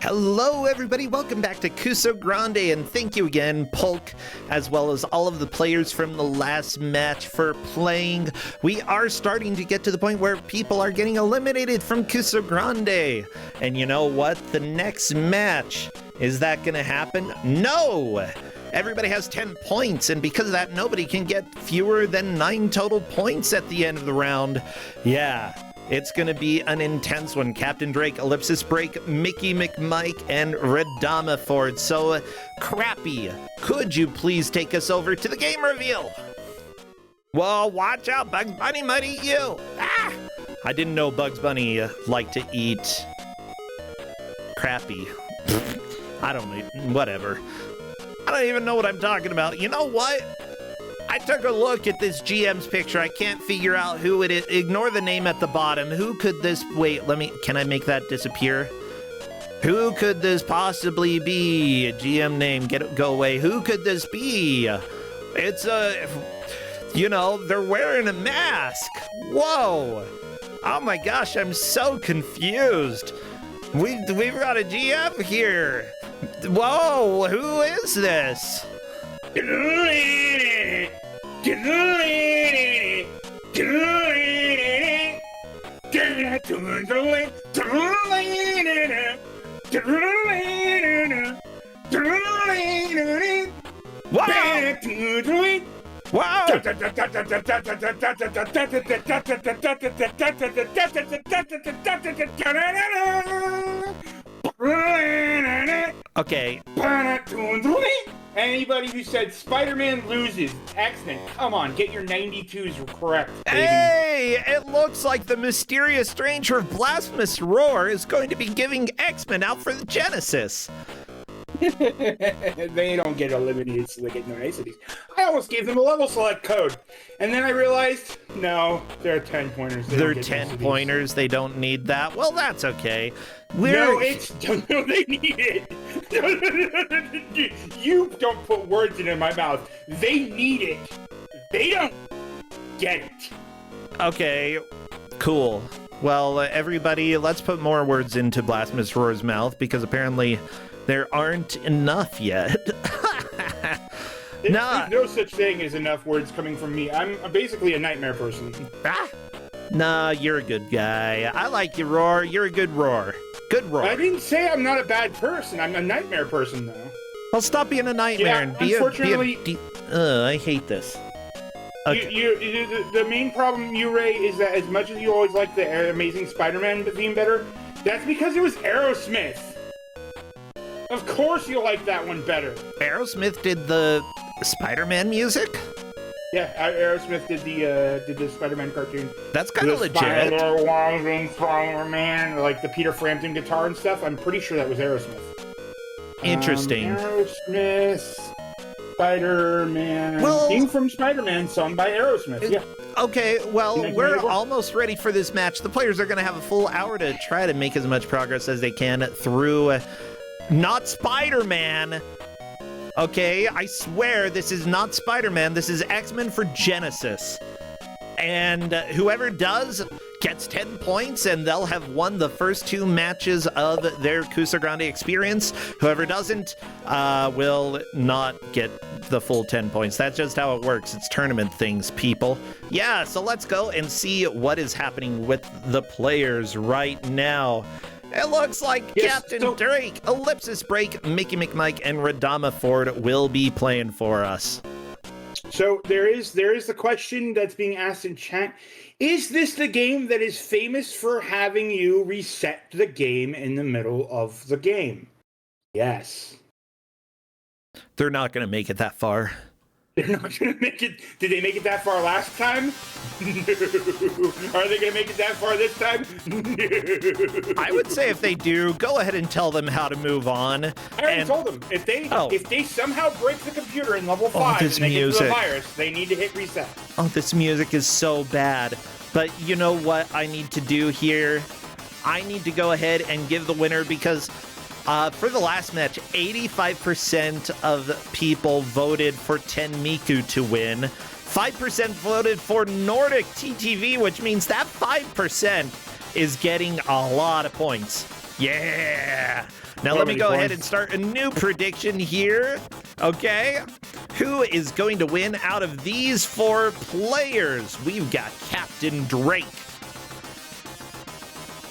Hello everybody, welcome back to Kusogrand8, and thank you again, Polk, as well as all of the players from the last match for playing. We are starting to get to the point where people are getting eliminated from Kusogrand8. And you know what? The next match, is that gonna happen? No! Everybody has 10 points, and because of that, nobody can get fewer than 9 total points at the end of the round. Yeah. It's going to be an intense one. Captain Drake, Ellipsis Break, Mickey McMike, and Radama Ford. So, Crappy, could you please take us over to the game reveal? Whoa, watch out, Bugs Bunny might eat you. Ah! I didn't know Bugs Bunny liked to eat Crappy. I don't know, whatever. I don't even know what I'm talking about. You know what? I took a look at this GM's picture. I can't figure out who it is. Ignore the name at the bottom. Who could this... Wait, can I make that disappear? Who could this possibly be? A GM name. Go away. Who could this be? It's a... You know, they're wearing a mask. Whoa. Oh my gosh, I'm so confused. We've got a GM here. Whoa, who is this? Wow! Okay. Anybody who said Spider-Man loses, X-Men, come on, get your 92s correct, baby. Hey, it looks like the mysterious stranger of Blasphemous Roar is going to be giving X-Men out for the Genesis. They don't get eliminated, so they get no niceties. I almost gave them a level select code, and then I realized, no, they're 10-pointers. They're 10-pointers, they don't need that. Well, that's okay. No, they need it. You don't put words into my mouth. They need it. They don't get it. Okay, cool. Well, everybody, let's put more words into Blasphemous Roar's mouth, because apparently there aren't enough yet. There's no such thing as enough words coming from me. I'm basically a nightmare person. Nah, you're a good guy. I like you, Roar. You're a good Roar. Good Roar. I didn't say I'm not a bad person. I'm a nightmare person, though. Well, stop being a nightmare and be unfortunately, I hate this. Okay. The main problem, Ray, is that as much as you always like the Amazing Spider-Man theme better, that's because it was Aerosmith. Of course you'll like that one better. Aerosmith did the Spider-Man music? Yeah, Aerosmith did the Spider-Man cartoon. That's kind of legit. Spider-Man, like the Peter Frampton guitar and stuff. I'm pretty sure that was Aerosmith. Interesting. Aerosmith, Spider-Man. Well, Theme from Spider-Man, sung by Aerosmith. Yeah. Okay, well, we're almost ready for this match. The players are going to have a full hour to try to make as much progress as they can through not Spider-Man. Okay, I swear this is not Spider-Man. This is X-Men for Genesis. And whoever does gets 10 points, and they'll have won the first 2 matches of their Kusogrand8 experience. Whoever doesn't will not get the full 10 points. That's just how it works. It's tournament things, people. Yeah, so let's go and see what is happening with the players right now. It looks like Captain Drake, Ellipsis Break, Mickey McMike, and Radama Ford will be playing for us. So there is the question that's being asked in chat. Is this the game that is famous for having you reset the game in the middle of the game? Yes. They're not going to make it that far. They're not going to make it. Did they make it that far last time? No. Are they going to make it that far this time? No. I would say if they do, go ahead and tell them how to move on. I already told them. If they somehow break the computer in level 5 and they get to the virus, they need to hit reset. Oh, this music is so bad. But you know what I need to do here? I need to go ahead and give the winner, because for the last match, 85% of people voted for Tenmiku to win. 5% voted for Nordic TTV, which means that 5% is getting a lot of points. Yeah! Now let me go ahead and start a new prediction here. Okay. Who is going to win out of these 4 players? We've got Captain Drake,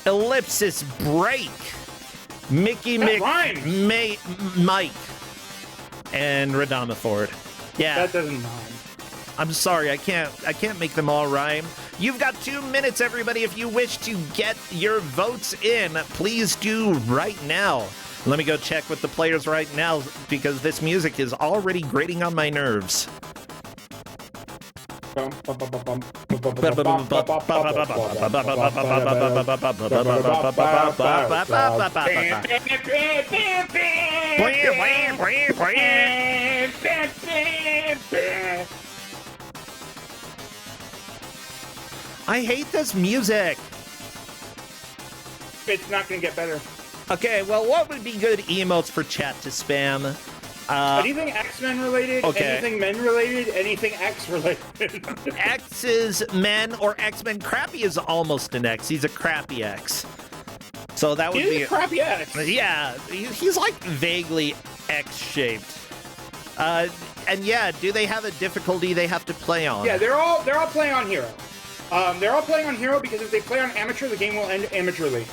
Ellipsis Break, Mickey Mike, and Radama Ford. Yeah. That doesn't rhyme. I'm sorry, I can't make them all rhyme. You've got 2 minutes, everybody. If you wish to get your votes in, please do right now. Let me go check with the players right now because this music is already grating on my nerves. I hate this music. It's not going to get better. Okay, well, what would be good emotes for chat to spam? Anything X-Men related, anything men related, anything X related. X is men or X-Men. Crappy is almost an X. He's a crappy X. So that would be a crappy X. Yeah, he's like vaguely X-shaped. And yeah, do they have a difficulty they have to play on? Yeah, they're all playing on Hero. They're all playing on Hero because if they play on Amateur, the game will end amateurly.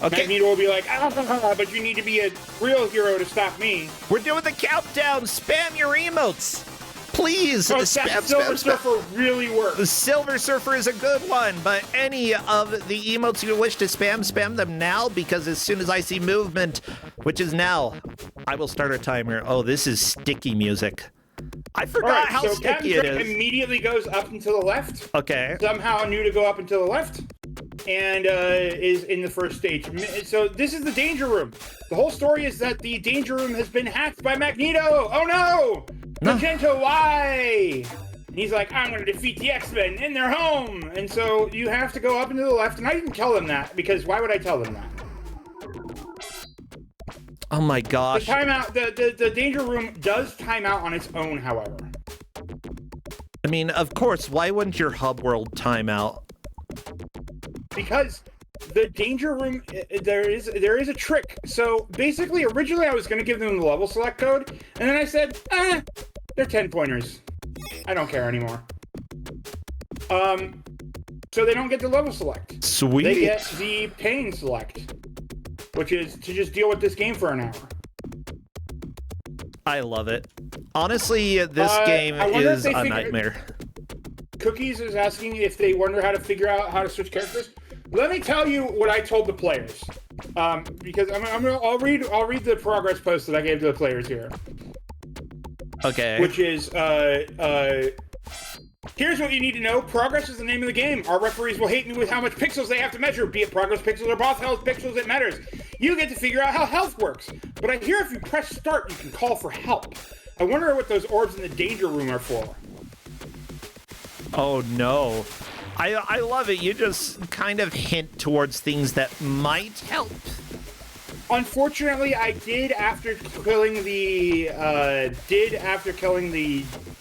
Okay. Magneto will be like, but you need to be a real hero to stop me. We're doing the countdown. Spam your emotes. Please. Oh, Silver Surfer really works. The Silver Surfer is a good one, but any of the emotes you wish to spam them now, because as soon as I see movement, which is now, I will start a timer. Oh, this is sticky music. I forgot how sticky it is. Immediately goes up and to the left. Okay. Somehow knew to go up and to the left. And is in the first stage. So this is the Danger Room. The whole story is that the Danger Room has been hacked by Magneto. Oh no! Magento, why? And he's like, I'm going to defeat the X-Men in their home. And so you have to go up and to the left. And I didn't tell them that because why would I tell them that? Oh my gosh. The timeout, the Danger Room does time out on its own, however. I mean, of course, why wouldn't your hub world time out? Because the Danger Room, there is a trick. So basically, originally I was going to give them the level select code, and then I said, they're 10-pointers. I don't care anymore. So they don't get the level select. Sweet. They get the pain select, which is to just deal with this game for an hour. I love it. Honestly, this game is a nightmare. Cookies is asking if they wonder how to figure out how to switch characters. Let me tell you what I told the players, because I'll read the progress post that I gave to the players here. Okay. Which is here's what you need to know. Progress is the name of the game. Our referees will hate me with how much pixels they have to measure, be it progress pixels or boss health pixels. It matters. You get to figure out how health works. But I hear if you press start, you can call for help. I wonder what those orbs in the Danger Room are for. Oh no. I love it. You just kind of hint towards things that might help. Unfortunately, I did after killing the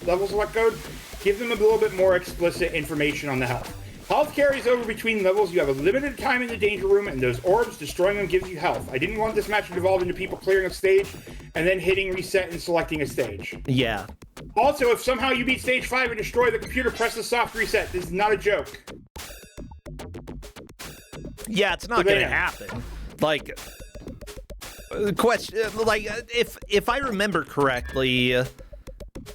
level select code, give them a little bit more explicit information on the health. Health carries over between levels. You have a limited time in the Danger Room, and those orbs, destroying them gives you health. I didn't want this match to devolve into people clearing a stage and then hitting reset and selecting a stage. Yeah. Also, if somehow you beat stage 5 and destroy the computer, press the soft reset. This is not a joke. Yeah, it's not going to happen. Like, question, like, if I remember correctly,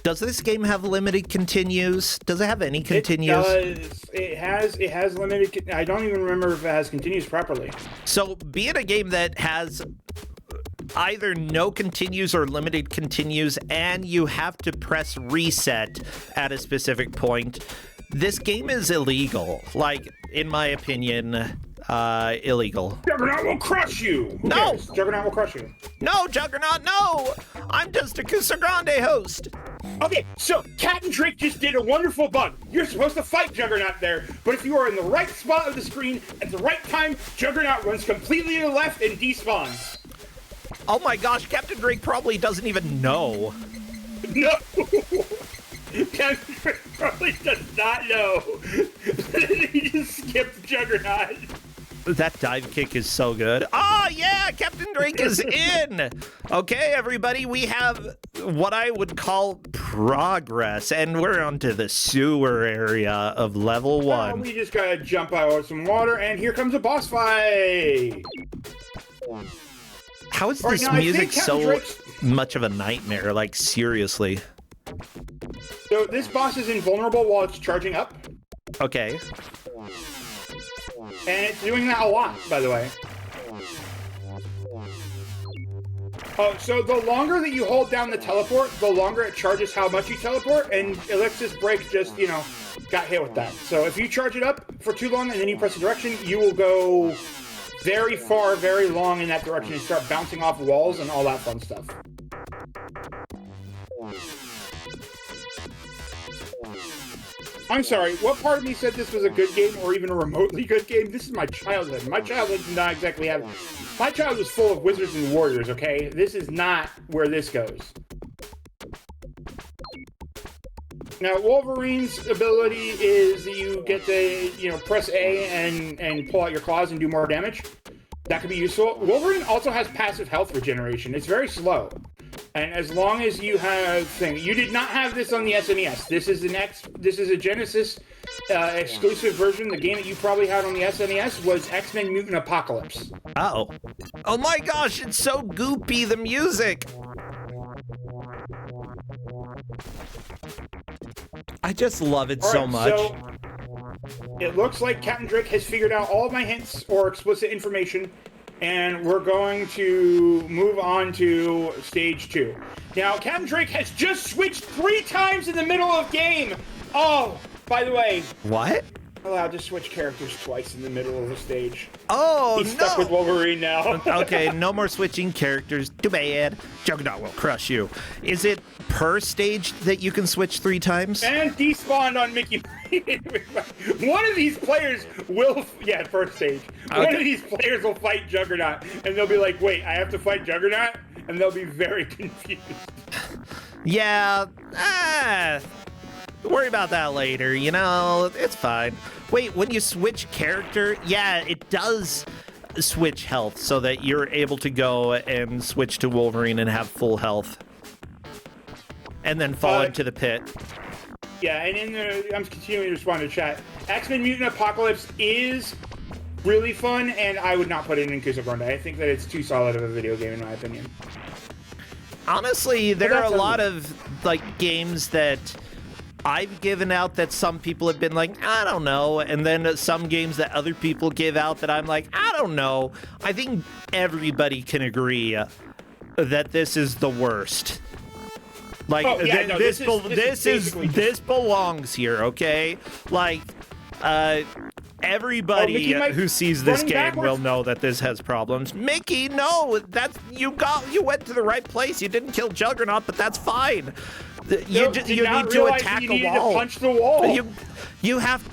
does this game have limited continues? Does it have any continues? It does. It has limited. I don't even remember if it has continues properly. So, be it a game that has either no continues or limited continues, and you have to press reset at a specific point, this game is illegal. Like, in my opinion, illegal. Juggernaut will crush you! Who cares? Juggernaut will crush you. No, Juggernaut, no! I'm just a Kusogrand8 host. Okay, so Captain Drake just did a wonderful bug. You're supposed to fight Juggernaut there, but if you are in the right spot of the screen at the right time, Juggernaut runs completely to the left and despawns. Oh my gosh, Captain Drake probably doesn't even know. No! Captain Drake probably does not know. He just skipped Juggernaut. That dive kick is so good. Oh, yeah! Yeah, Captain Drake is in. Okay, everybody, we have what I would call progress, and we're onto the sewer area of level 1. We just gotta jump out of some water, and here comes a boss fight. How is this music so much of a nightmare? Like, seriously. So this boss is invulnerable while it's charging up. Okay. And it's doing that a lot, by the way. Oh, so the longer that you hold down the teleport, the longer it charges how much you teleport, and Ellipsis Break just, you know, got hit with that. So if you charge it up for too long and then you press a direction, you will go very far, very long in that direction and start bouncing off walls and all that fun stuff. I'm sorry, what part of me said this was a good game or even a remotely good game? This is my childhood. My childhood did not exactly have... My childhood was full of wizards and warriors, okay? This is not where this goes. Now, Wolverine's ability is that you get to, you know, press A and pull out your claws and do more damage. That could be useful. Wolverine also has passive health regeneration. It's very slow. And as long as you have things, you did not have this on the SNES. This is a Genesis exclusive version. The game that you probably had on the SNES was X-Men Mutant Apocalypse. Oh. Oh my gosh, it's so goopy, the music. I just love it so much. So it looks like Captain Drake has figured out all of my hints or explicit information, and we're going to move on to stage 2. Now, Captain Drake has just switched 3 times in the middle of game. Oh, by the way. What? Allowed to switch characters twice in the middle of the stage. Oh, He's stuck with Wolverine now. Okay, no more switching characters. Too bad. Juggernaut will crush you. Is it per stage that you can switch 3 times? And despawned on Mickey. One of these players will... Yeah, first stage. Okay. One of these players will fight Juggernaut, and they'll be like, wait, I have to fight Juggernaut? And they'll be very confused. Yeah, worry about that later, you know, it's fine. Wait, when you switch character, yeah, it does switch health so that you're able to go and switch to Wolverine and have full health. And then fall into the pit. Yeah, and I'm continuing to respond to chat. X-Men Mutant Apocalypse is really fun, and I would not put it in Kusogrand8. I think that it's too solid of a video game, in my opinion. Honestly, there are a lot of, like, games that I've given out that some people have been like, I don't know, and then some games that other people give out that I'm like, I don't know. I think everybody can agree that this is the worst. Like, this belongs here, okay? Like, everybody who sees this game will know that this has problems. Mickey, no, you went to the right place. You didn't kill Juggernaut, but that's fine. You need to attack a wall. To punch the wall. You have.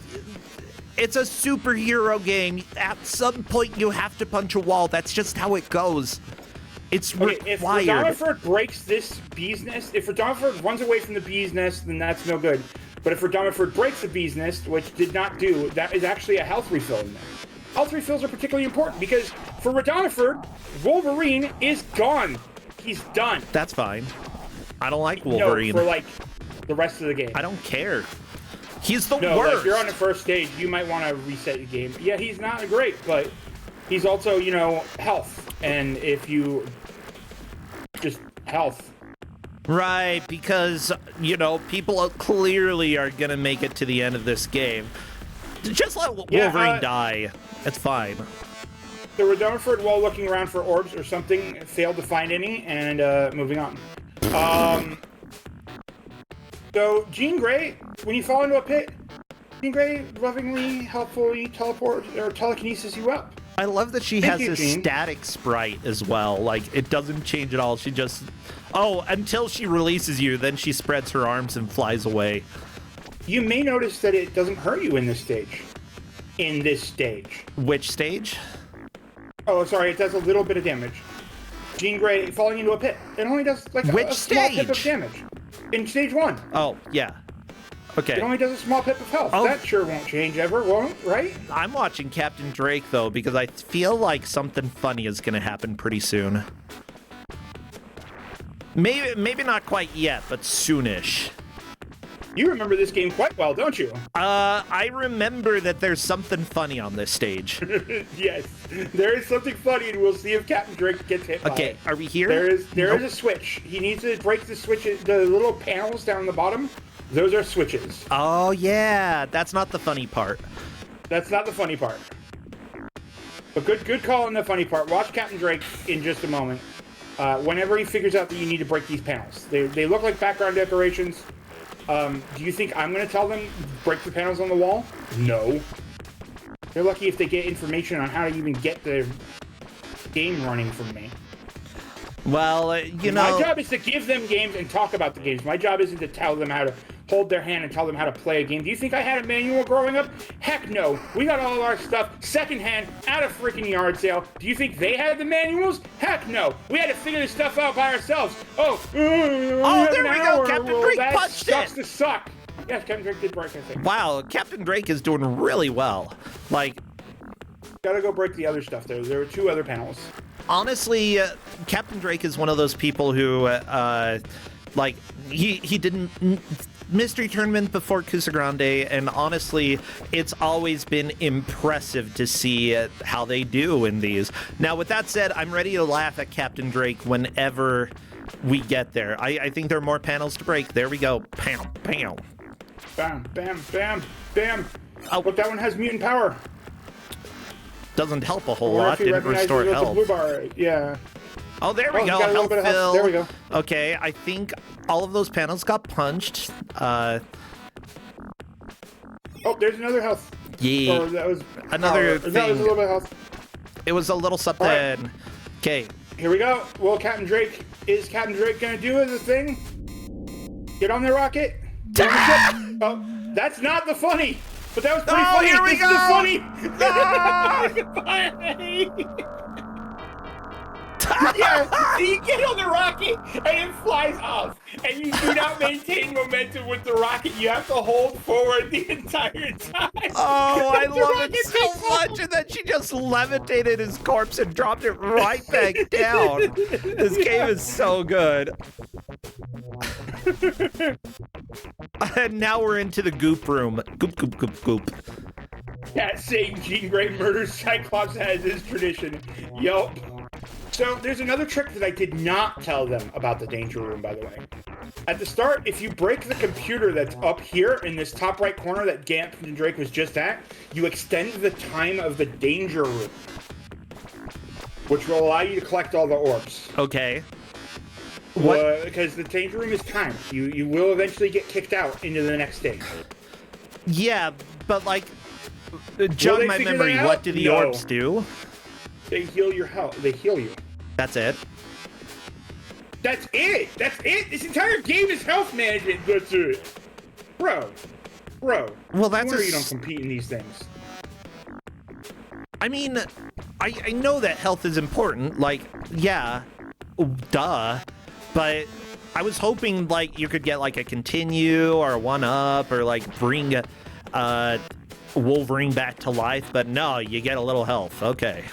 It's a superhero game. At some point, you have to punch a wall. That's just how it goes. It's required. If Radomiford breaks this bee's nest, if Radomiford runs away from the bee's nest, then that's no good. But if Radomiford breaks the bee's nest, which did not do, that is actually a health refill in there. Health refills are particularly important because for Radomiford, Wolverine is gone. He's done. That's fine. I don't like Wolverine. No, for like the rest of the game. I don't care. He's the worst. Like, if you're on the first stage, you might want to reset the game. Yeah, he's not great, but he's also, you know, health. And if you just health. Right, because, you know, people clearly are going to make it to the end of this game. Just let Wolverine die. It's fine. The Radomiford, while looking around for orbs or something, failed to find any, and moving on. So, Jean Grey, when you fall into a pit, Jean Grey lovingly, helpfully telekinesis you up. I love that she has a static sprite as well. Like, it doesn't change at all. She just... Oh, until she releases you, then she spreads her arms and flies away. You may notice that it doesn't hurt you in this stage. Which stage? Oh, sorry, it does a little bit of damage. Jean Grey falling into a pit. It only does, like, a small tip of damage. In stage 1. Oh, yeah. Okay. It only does a small pip of health. Oh. That sure won't change ever, won't, right? I'm watching Captain Drake, though, because I feel like something funny is going to happen pretty soon. Maybe not quite yet, but soonish. You remember this game quite well, don't you? I remember that there's something funny on this stage. Yes, there is something funny, and we'll see if Captain Drake gets hit by Okay, it. are we here? There is a switch. He needs to break the switch. The little panels down the bottom, those are switches. Oh, yeah. That's not the funny part. That's not the funny part. But good call on the funny part. Watch Captain Drake in just a moment. Whenever he figures out that you need to break these panels. They look like background decorations. Do you think I'm going to tell them break the panels on the wall? No. They're lucky if they get information on how to even get the game running from me. Well, you know... My job is to give them games and talk about the games. My job isn't to tell them how to hold their hand and tell them how to play a game. Do you think I had a manual growing up? Heck no. We got all our stuff secondhand at a freaking yard sale. Do you think they had the manuals? Heck no. We had to figure this stuff out by ourselves. Oh, there we go. Captain Drake punched sucks it. to suck. Yes, Captain Drake did break, I think. Wow, Captain Drake is doing really well. Like... Gotta go break the other stuff, though. There were 2 other panels. Honestly, Captain Drake is one of those people who, like, he didn't mystery tournament before Kusogrand8, and honestly, it's always been impressive to see how they do in these. Now, with that said, I'm ready to laugh at Captain Drake whenever we get there. I think there are more panels to break. There we go. Bam, bam. Bam, bam, bam, bam. Oh. But that one has mutant power. Doesn't help a whole Or lot. if you Didn't recognize restore it with the health. blue bar, yeah. Oh, there we Oh, go. got a little Health bit of health. fill. There we go. Okay, I think all of those panels got punched. Oh, there's another health. Yeah. Or that was Another power. That was a little bit of health. It was a little something. Right. Okay. Here we go. Well, is Captain Drake gonna do the thing? Get on the rocket. Get on the ship. Oh, that's not the funny. But that was pretty funny. Here we This go. is the funny. Yeah, you get on the rocket and it flies off, and you do not maintain momentum with the rocket. You have to hold forward the entire time. Oh, I The love rocket it so takes off. much. And then she just levitated his corpse and dropped it right back down. This game is so good. And now we're into the goop room. Goop, goop, goop, goop. That same Jean Grey murders Cyclops as his tradition. Yup. So there's another trick that I did not tell them about the danger room, by the way. At the start, if you break the computer that's up here in this top right corner that Captain Drake was just at, you extend the time of the danger room, which will allow you to collect all the orbs. Okay. What? Because the danger room is timed. You will eventually get kicked out into the next stage. Yeah, but like, jog they my figure memory, that out? what do the No. orbs do? They heal your health. They heal you. That's it. That's it. That's it. This entire game is health management. That's it. Bro. Well, that's no wonder a you don't s- compete in these things. I mean, I know that health is important. Like, yeah, duh. But I was hoping, like, you could get, like, a continue or a one-up or, like, bring Wolverine back to life. But no, you get a little health. Okay.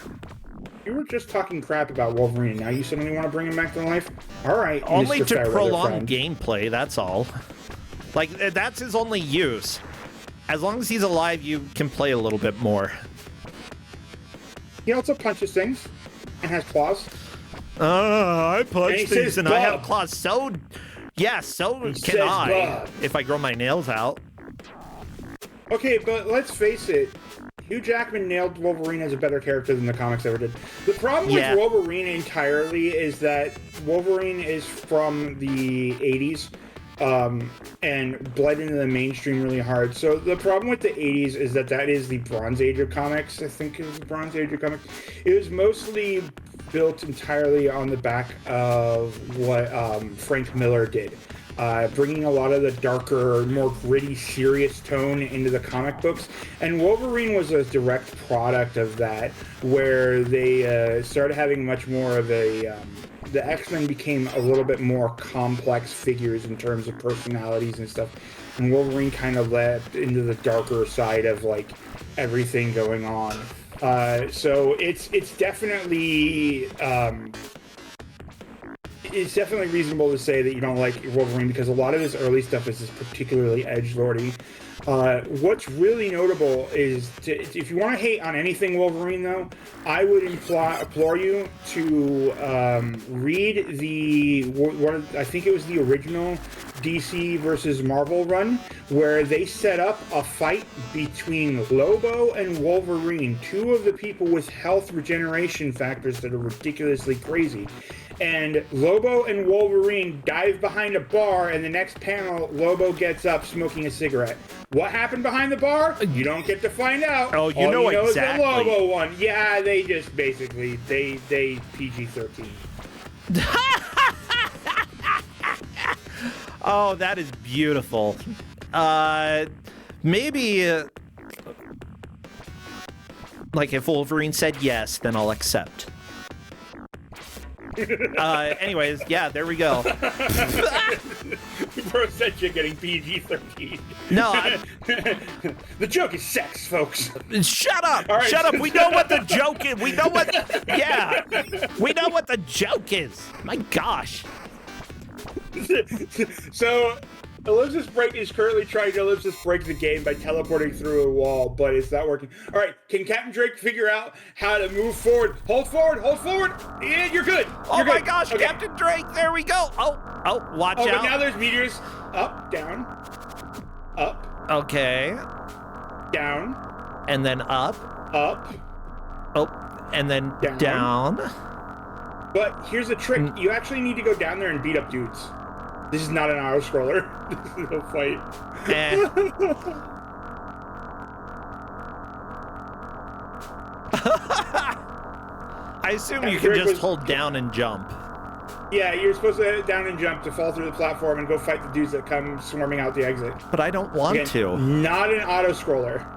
You were just talking crap about Wolverine, and now you suddenly want to bring him back to life? All right, Only Mr. to Fairweather prolong friend. gameplay, that's all. Like, that's his only use. As long as he's alive, you can play a little bit more. He also punches things and has claws. I And he punch says things and I have Bob. claws. So, yeah, so He can says I Bob. if I grow my nails out. Okay, but let's face it. Hugh Jackman nailed Wolverine as a better character than the comics ever did. The problem Yeah. with Wolverine entirely is that Wolverine is from the 80s and bled into the mainstream really hard. So the problem with the 80s is that is the Bronze Age of comics. I think it was the Bronze Age of comics. It was mostly built entirely on the back of what Frank Miller did. Bringing a lot of the darker, more gritty, serious tone into the comic books. And Wolverine was a direct product of that, where they started having much more of a... the X-Men became a little bit more complex figures in terms of personalities and stuff. and Wolverine kind of led into the darker side of like everything going on. So it's definitely reasonable to say that you don't like Wolverine because a lot of his early stuff is particularly edgelordy. What's really notable is if you want to hate on anything Wolverine, though, I would implore you to read I think it was the original DC versus Marvel run, where they set up a fight between Lobo and Wolverine, two of the people with health regeneration factors that are ridiculously crazy. And Lobo and Wolverine dive behind a bar, and the next panel, Lobo gets up smoking a cigarette. What happened behind the bar? You don't get to find out. Oh, you know exactly. All you know is the Lobo one. Yeah, they just basically, they PG-13. Oh, that is beautiful. Maybe, like, if Wolverine said yes, then I'll accept. Anyways, yeah, there we go. Bro said you're getting PG-13. No, the joke is sex, folks. Shut up! All right. Shut up! We know what the joke is. We know what. Yeah, we know what the joke is. My gosh. So, Ellipsis Break is currently trying to Ellipsis break the game by teleporting through a wall, but it's not working. All right, can Captain Drake figure out how to move forward? Hold forward, hold forward. Yeah, you're good. Oh my gosh, okay. Captain Drake, there we go. Oh, watch out. But now there's meteors. Up, down, up. Okay. Down. And then up. Up. Oh, and then down. But here's the trick. You actually need to go down there and beat up dudes. This is not an auto scroller. This is no fight. I assume you can just hold down and jump. Yeah, you're supposed to hit down and jump to fall through the platform and go fight the dudes that come swarming out the exit. But I don't want to. Not an auto scroller.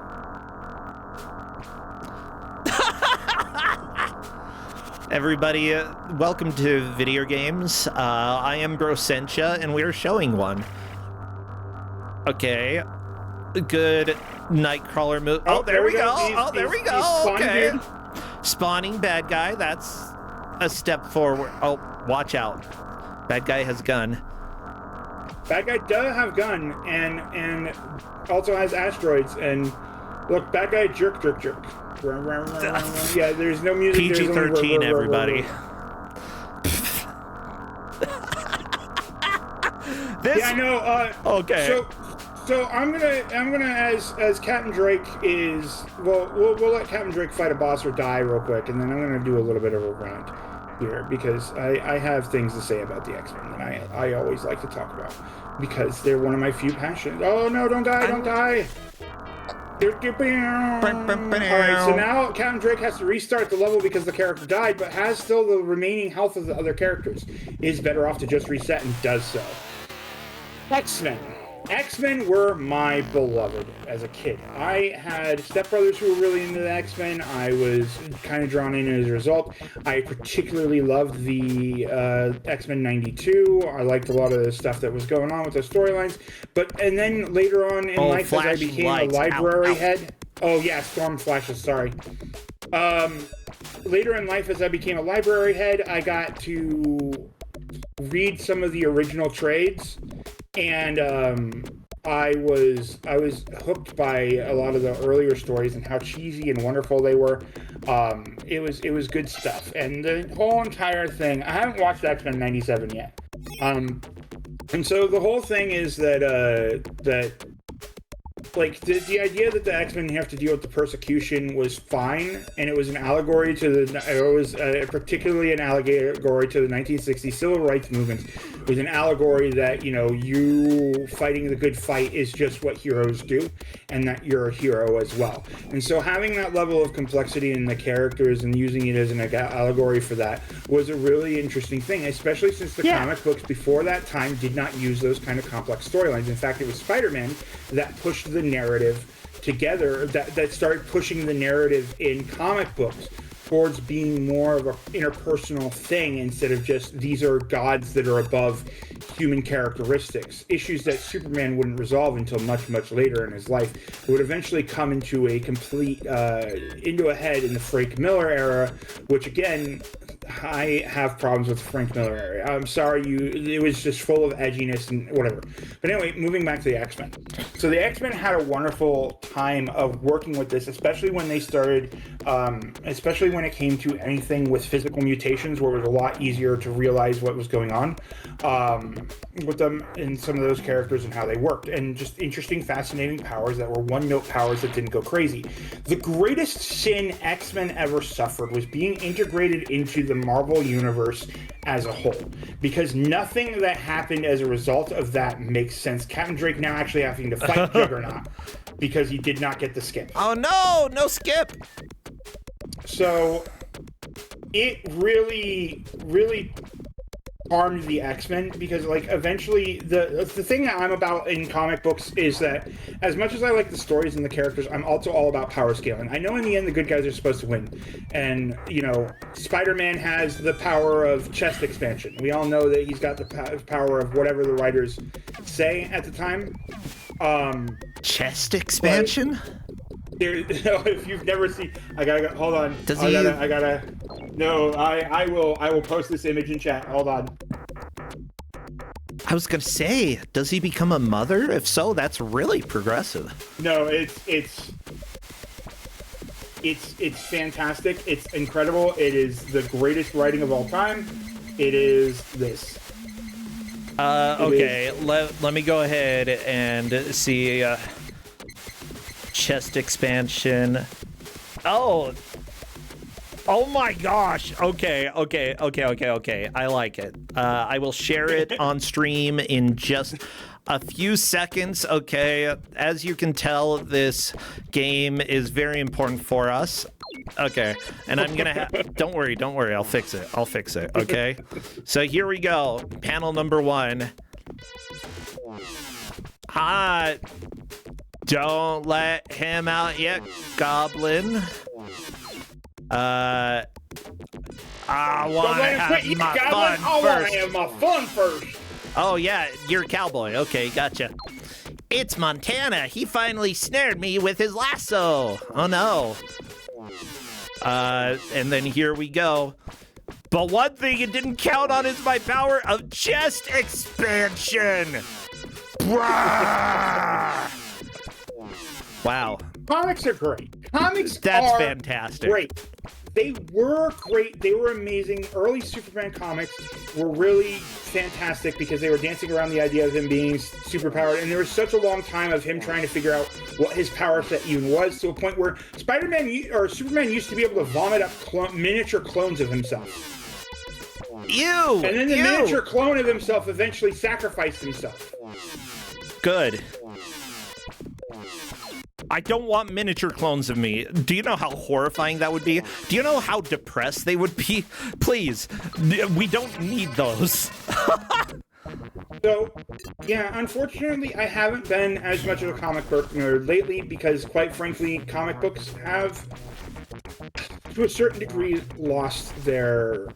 Everybody, welcome to Video Games. I am Brosentia, and we are showing one. Okay. Good Nightcrawler move. Oh, there we go. There we go. Okay. Dude. Spawning bad guy. That's a step forward. Oh, watch out. Bad guy has gun. Bad guy does have gun, and also has asteroids. And look, bad guy jerk. Yeah, there's no music. PG-13, everybody. Yeah, I know. Okay. So I'm gonna as Captain Drake is. Well, we'll let Captain Drake fight a boss or die real quick, and then I'm gonna do a little bit of a rant here because I have things to say about the X-Men that I always like to talk about because they're one of my few passions. Oh no! Don't die! Don't die! Alright, so now Captain Drake has to restart the level because the character died, but has still the remaining health of the other characters. Is better off to just reset and does so. X-Men. X-Men were my beloved as a kid. I had stepbrothers who were really into the X-Men. I was kind of drawn in as a result. I particularly loved the X-Men 92. I liked a lot of the stuff that was going on with the storylines. And then later on in life, as I became a library head. Oh yeah, Storm Flashes, sorry. Later in life, as I became a library head, I got to read some of the original trades. And I was hooked by a lot of the earlier stories and how cheesy and wonderful they were. It was good stuff. And the whole entire thing, I haven't watched X-Men 97 yet. And so the whole thing is that like the idea that the X-Men have to deal with the persecution was fine, and it was an allegory to particularly an allegory to the 1960s civil rights movement. It was an allegory that, you know, you fighting the good fight is just what heroes do, and that you're a hero as well. And so having that level of complexity in the characters and using it as an allegory for that was a really interesting thing, especially since the comic books before that time did not use those kind of complex storylines. In fact, it was Spider-Man that pushed the narrative together, that started pushing the narrative in comic books towards being more of an interpersonal thing instead of just these are gods that are above human characteristics. Issues that Superman wouldn't resolve until much, much later in his life. It would eventually come into a complete, into a head in the Frank Miller era, which again, I have problems with the Frank Miller era. I'm sorry, it was just full of edginess and whatever. But anyway, moving back to the X-Men. So the X-Men had a wonderful time of working with this, especially when they started, especially when it came to anything with physical mutations, where it was a lot easier to realize what was going on with them and some of those characters and how they worked. And just interesting, fascinating powers that were one-note powers that didn't go crazy. The greatest sin X-Men ever suffered was being integrated into the Marvel Universe as a whole, because nothing that happened as a result of that makes sense. Captain Drake now actually having to fight Juggernaut because he did not get the skip. Oh no, no skip. So it really, really harmed the X-Men, because like eventually the thing that I'm about in comic books is that as much as I like the stories and the characters, I'm also all about power scaling. I know in the end the good guys are supposed to win, and you know, Spider-Man has the power of chest expansion. We all know that he's got the power of whatever the writers say at the time. Chest expansion? If you've never seen, hold on. Does I he? gotta. No, I will post this image in chat. Hold on. I was gonna say, does he become a mother? If so, that's really progressive. No, it's fantastic. It's incredible. It is the greatest writing of all time. It is this. Okay, let me go ahead and see. Chest expansion. Oh my gosh. Okay. I like it. I will share it on stream in just a few seconds. Okay. As you can tell, this game is very important for us. Okay. And I'm gonna have, don't worry. I'll fix it. Okay. So here we go. Panel number 1. Don't let him out yet, Goblin. I want to have my fun first. Oh, yeah, you're a cowboy. Okay, gotcha. It's Montana. He finally snared me with his lasso. Oh, no. And then here we go. But one thing it didn't count on is my power of chest expansion. Wow. Comics are great. That's fantastic. Great. They were great. They were amazing. Early Superman comics were really fantastic because they were dancing around the idea of him being superpowered, and there was such a long time of him trying to figure out what his power set even was, to a point where Spider-Man or Superman used to be able to vomit up miniature clones of himself. Ew! And then the miniature clone of himself eventually sacrificed himself. Good. I don't want miniature clones of me. Do you know how horrifying that would be? Do you know how depressed they would be? Please, we don't need those. So, yeah, unfortunately, I haven't been as much of a comic book nerd lately because, quite frankly, comic books have, to a certain degree, lost their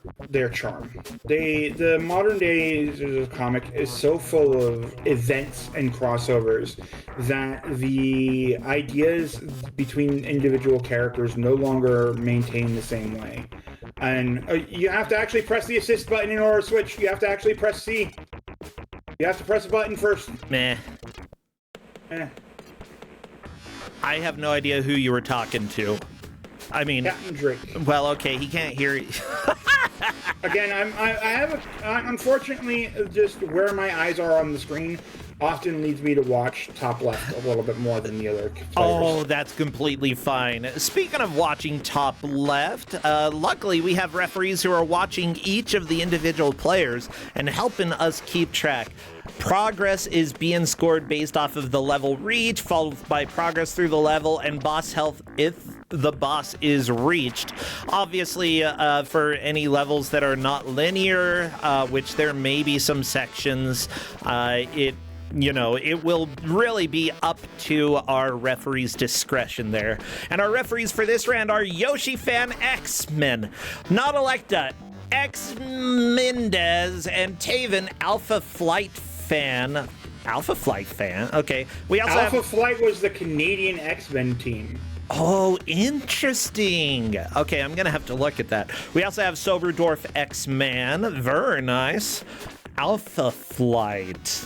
charm. The modern days of comic is so full of events and crossovers that the ideas between individual characters no longer maintain the same way. And you have to actually press the assist button in order to switch. You have to actually press C. You have to press a button first. Meh. I have no idea who you were talking to. I mean, Captain Drake. Well, okay, he can't hear you. Again, I have unfortunately, just where my eyes are on the screen often leads me to watch top left a little bit more than the other players. Oh, that's completely fine. Speaking of watching top left, luckily we have referees who are watching each of the individual players and helping us keep track. Progress is being scored based off of the level reach, followed by progress through the level, and boss health if the boss is reached. Obviously, for any levels that are not linear, which there may be some sections, it you know, it will really be up to our referees' discretion there. And our referees for this round are Yoshi Fan X-Men, Not Electa, X Mendez, and Taven Alpha Flight Fan. Alpha Flight Fan? Okay. We also Alpha Flight was the Canadian X-Men team. Oh, interesting. Okay, I'm going to have to look at that. We also have Sober Dwarf X-Man. Very nice. Alpha Flight.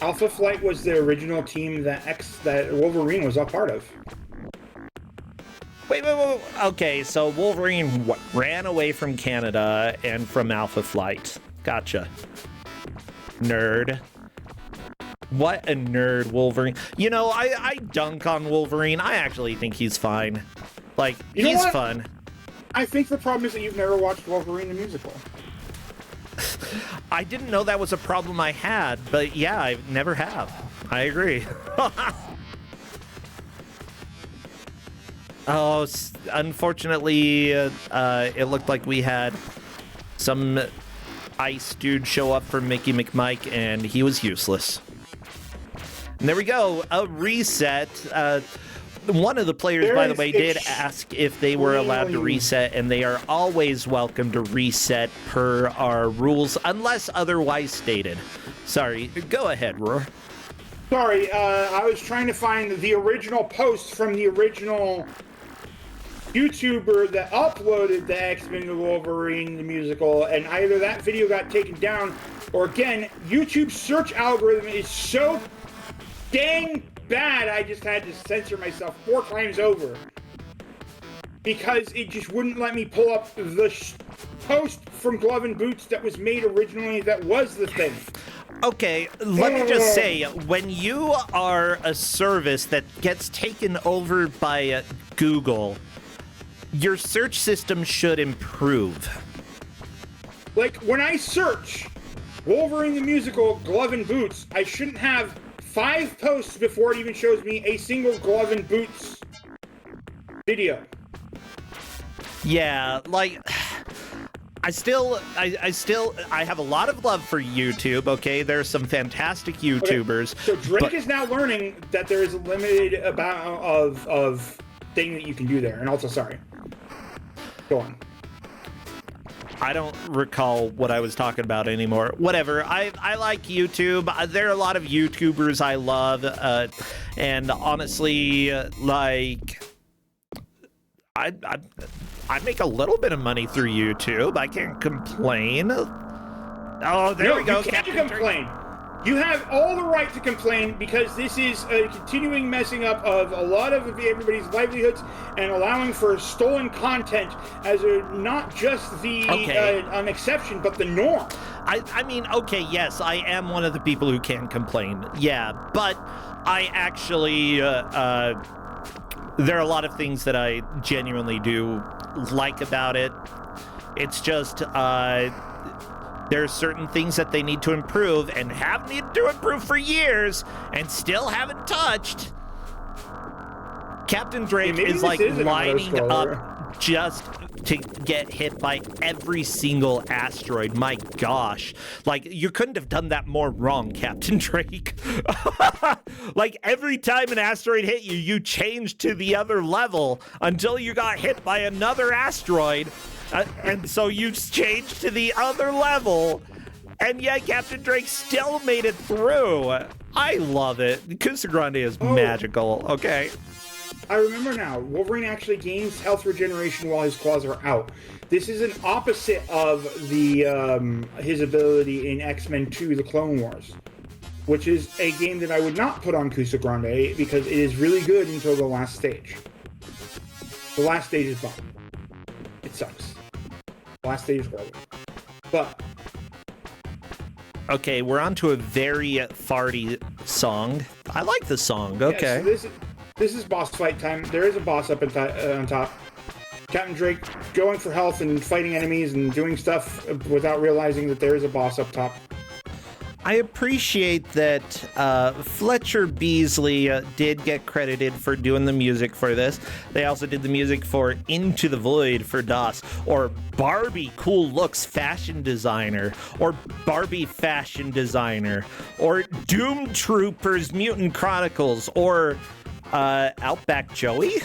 Alpha Flight was the original team that Wolverine was a part of. Wait. Okay, so Wolverine ran away from Canada and from Alpha Flight. Gotcha. Nerd. What a nerd, Wolverine. You know, I dunk on Wolverine. I actually think he's fine. Like, he's fun. I think the problem is that you've never watched Wolverine the musical. I didn't know that was a problem I had, but yeah, I never have. I agree. Oh, unfortunately, it looked like we had some ice dude show up for Mickey McMike, and he was useless. And there we go, a reset. One of the players, by the way, did ask if they were allowed to reset, and they are always welcome to reset per our rules, unless otherwise stated. Sorry, go ahead, Roar. Sorry, I was trying to find the original post from the original YouTuber that uploaded the X-Men to Wolverine the musical, and either that video got taken down, or again, YouTube's search algorithm is so dang bad, I just had to censor myself 4 times over. Because it just wouldn't let me pull up the post from Glove and Boots that was made originally that was the thing. Okay, let me just say, when you are a service that gets taken over by Google, your search system should improve. Like, when I search Wolverine the Musical, Glove and Boots, I shouldn't have 5 posts before it even shows me a single Glove and Boots video. Yeah, like, I have a lot of love for YouTube, okay? There's some fantastic YouTubers. Okay. So Drake is now learning that there is a limited amount of thing that you can do there. And also, sorry. Go on. I don't recall what I was talking about anymore. Whatever. I like YouTube. There are a lot of YouTubers I love. And honestly, like, I make a little bit of money through YouTube. I can't complain. Oh, there we go. You can't complain. You have all the right to complain because this is a continuing messing up of a lot of everybody's livelihoods and allowing for stolen content as not just the an exception, but the norm. I mean, okay, yes, I am one of the people who can complain. Yeah, but I actually, there are a lot of things that I genuinely do like about it. It's just, there are certain things that they need to improve and have needed to improve for years and still haven't touched. Captain Drake is like lining up just to get hit by every single asteroid. My gosh. Like, you couldn't have done that more wrong, Captain Drake. Like, every time an asteroid hit you, you changed to the other level until you got hit by another asteroid. And so you changed to the other level, and yet Captain Drake still made it through. I love it. Kusogrand8 is magical, okay? I remember now. Wolverine actually gains health regeneration while his claws are out. This is an opposite of the his ability in X-Men 2, The Clone Wars, which is a game that I would not put on Kusogrand8 because it is really good until the last stage. The last stage is bomb. It sucks. Last stage is horrible. But okay, we're on to a very farty song. I like the song. Okay. Yeah, so this is boss fight time. There is a boss up on top. Captain Drake going for health and fighting enemies and doing stuff without realizing that there is a boss up top. I appreciate that Fletcher Beasley did get credited for doing the music for this. They also did the music for Into the Void for DOS, or Barbie Cool Looks Fashion Designer, or Barbie Fashion Designer, or Doom Troopers Mutant Chronicles, or Outback Joey?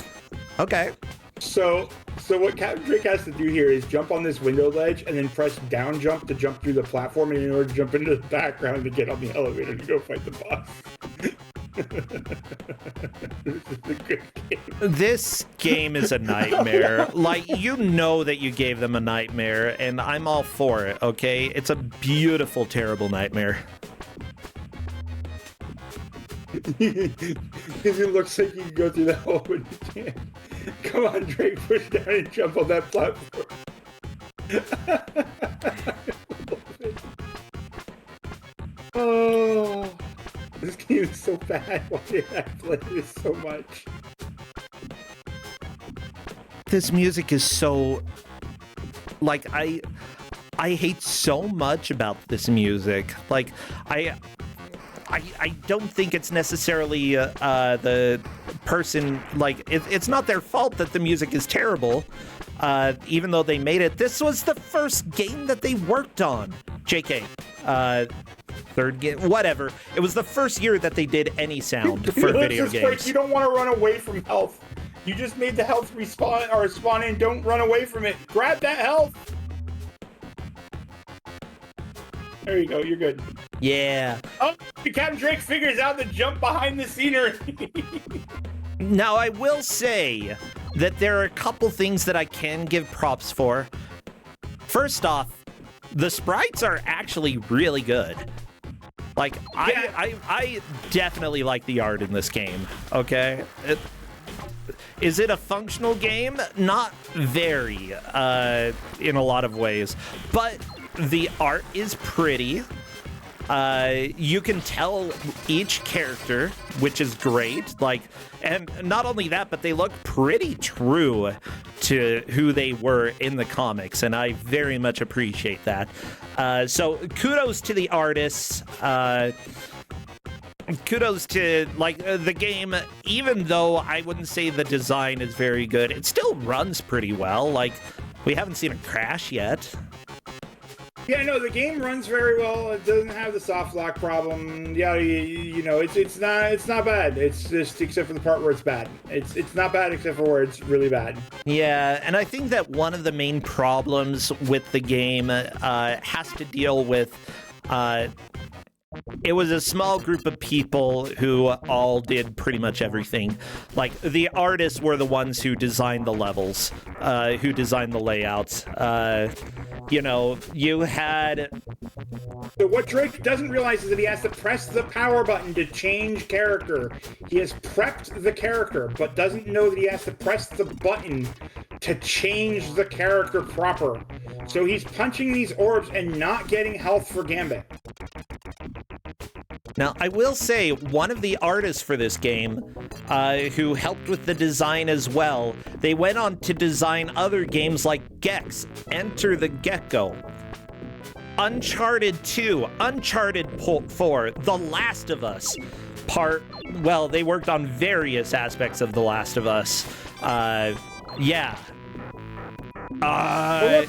Okay. So what Captain Drake has to do here is jump on this window ledge and then press down jump to jump through the platform, and in order to jump into the background to get on the elevator to go fight the boss. This is a good game. This game is a nightmare. Like, you know that you gave them a nightmare, and I'm all for it, okay? It's a beautiful, terrible nightmare. Because it looks like you can go through that hole, but you can't. Come on, Drake, push down and jump on that platform. Oh, this game is so bad. Why did I play this so much? This music is so... Like, I hate so much about this music. Like, I don't think it's necessarily the person, like, it's not their fault that the music is terrible, even though they made it. This was the first game that they worked on. JK. Third game, whatever. It was the first year that they did any sound for video games. Like, you don't want to run away from health. You just made the health respawn or spawn in. Don't run away from it. Grab that health. There you go. You're good. Yeah. Oh, Captain Drake figures out the jump behind the scenery. Now, I will say that there are a couple things that I can give props for. First off, the sprites are actually really good. Like, yeah. I definitely like the art in this game, okay? Is it a functional game? Not very, in a lot of ways. But the art is pretty. You can tell each character, which is great. Like, and not only that, but they look pretty true to who they were in the comics, and I very much appreciate that. So kudos to the artists. Kudos to, like, the game. Even though I wouldn't say the design is very good, it still runs pretty well. Like, we haven't seen it crash yet. Yeah, no, the game runs very well. It doesn't have the soft lock problem. Yeah, you know, it's not bad. It's just except for the part where it's bad. It's not bad except for where it's really bad. Yeah, and I think that one of the main problems with the game has to deal with it was a small group of people who all did pretty much everything. Like, the artists were the ones who designed the levels, who designed the layouts. You know, you had... So what Drake doesn't realize is that he has to press the power button to change character. He has prepped the character, but doesn't know that he has to press the button to change the character proper. So he's punching these orbs and not getting health for Gambit. Now, I will say, one of the artists for this game, who helped with the design as well, they went on to design other games like Gex, Enter the Gecko, Uncharted 2, Uncharted 4, The Last of Us well, they worked on various aspects of The Last of Us. Yeah. Well, look,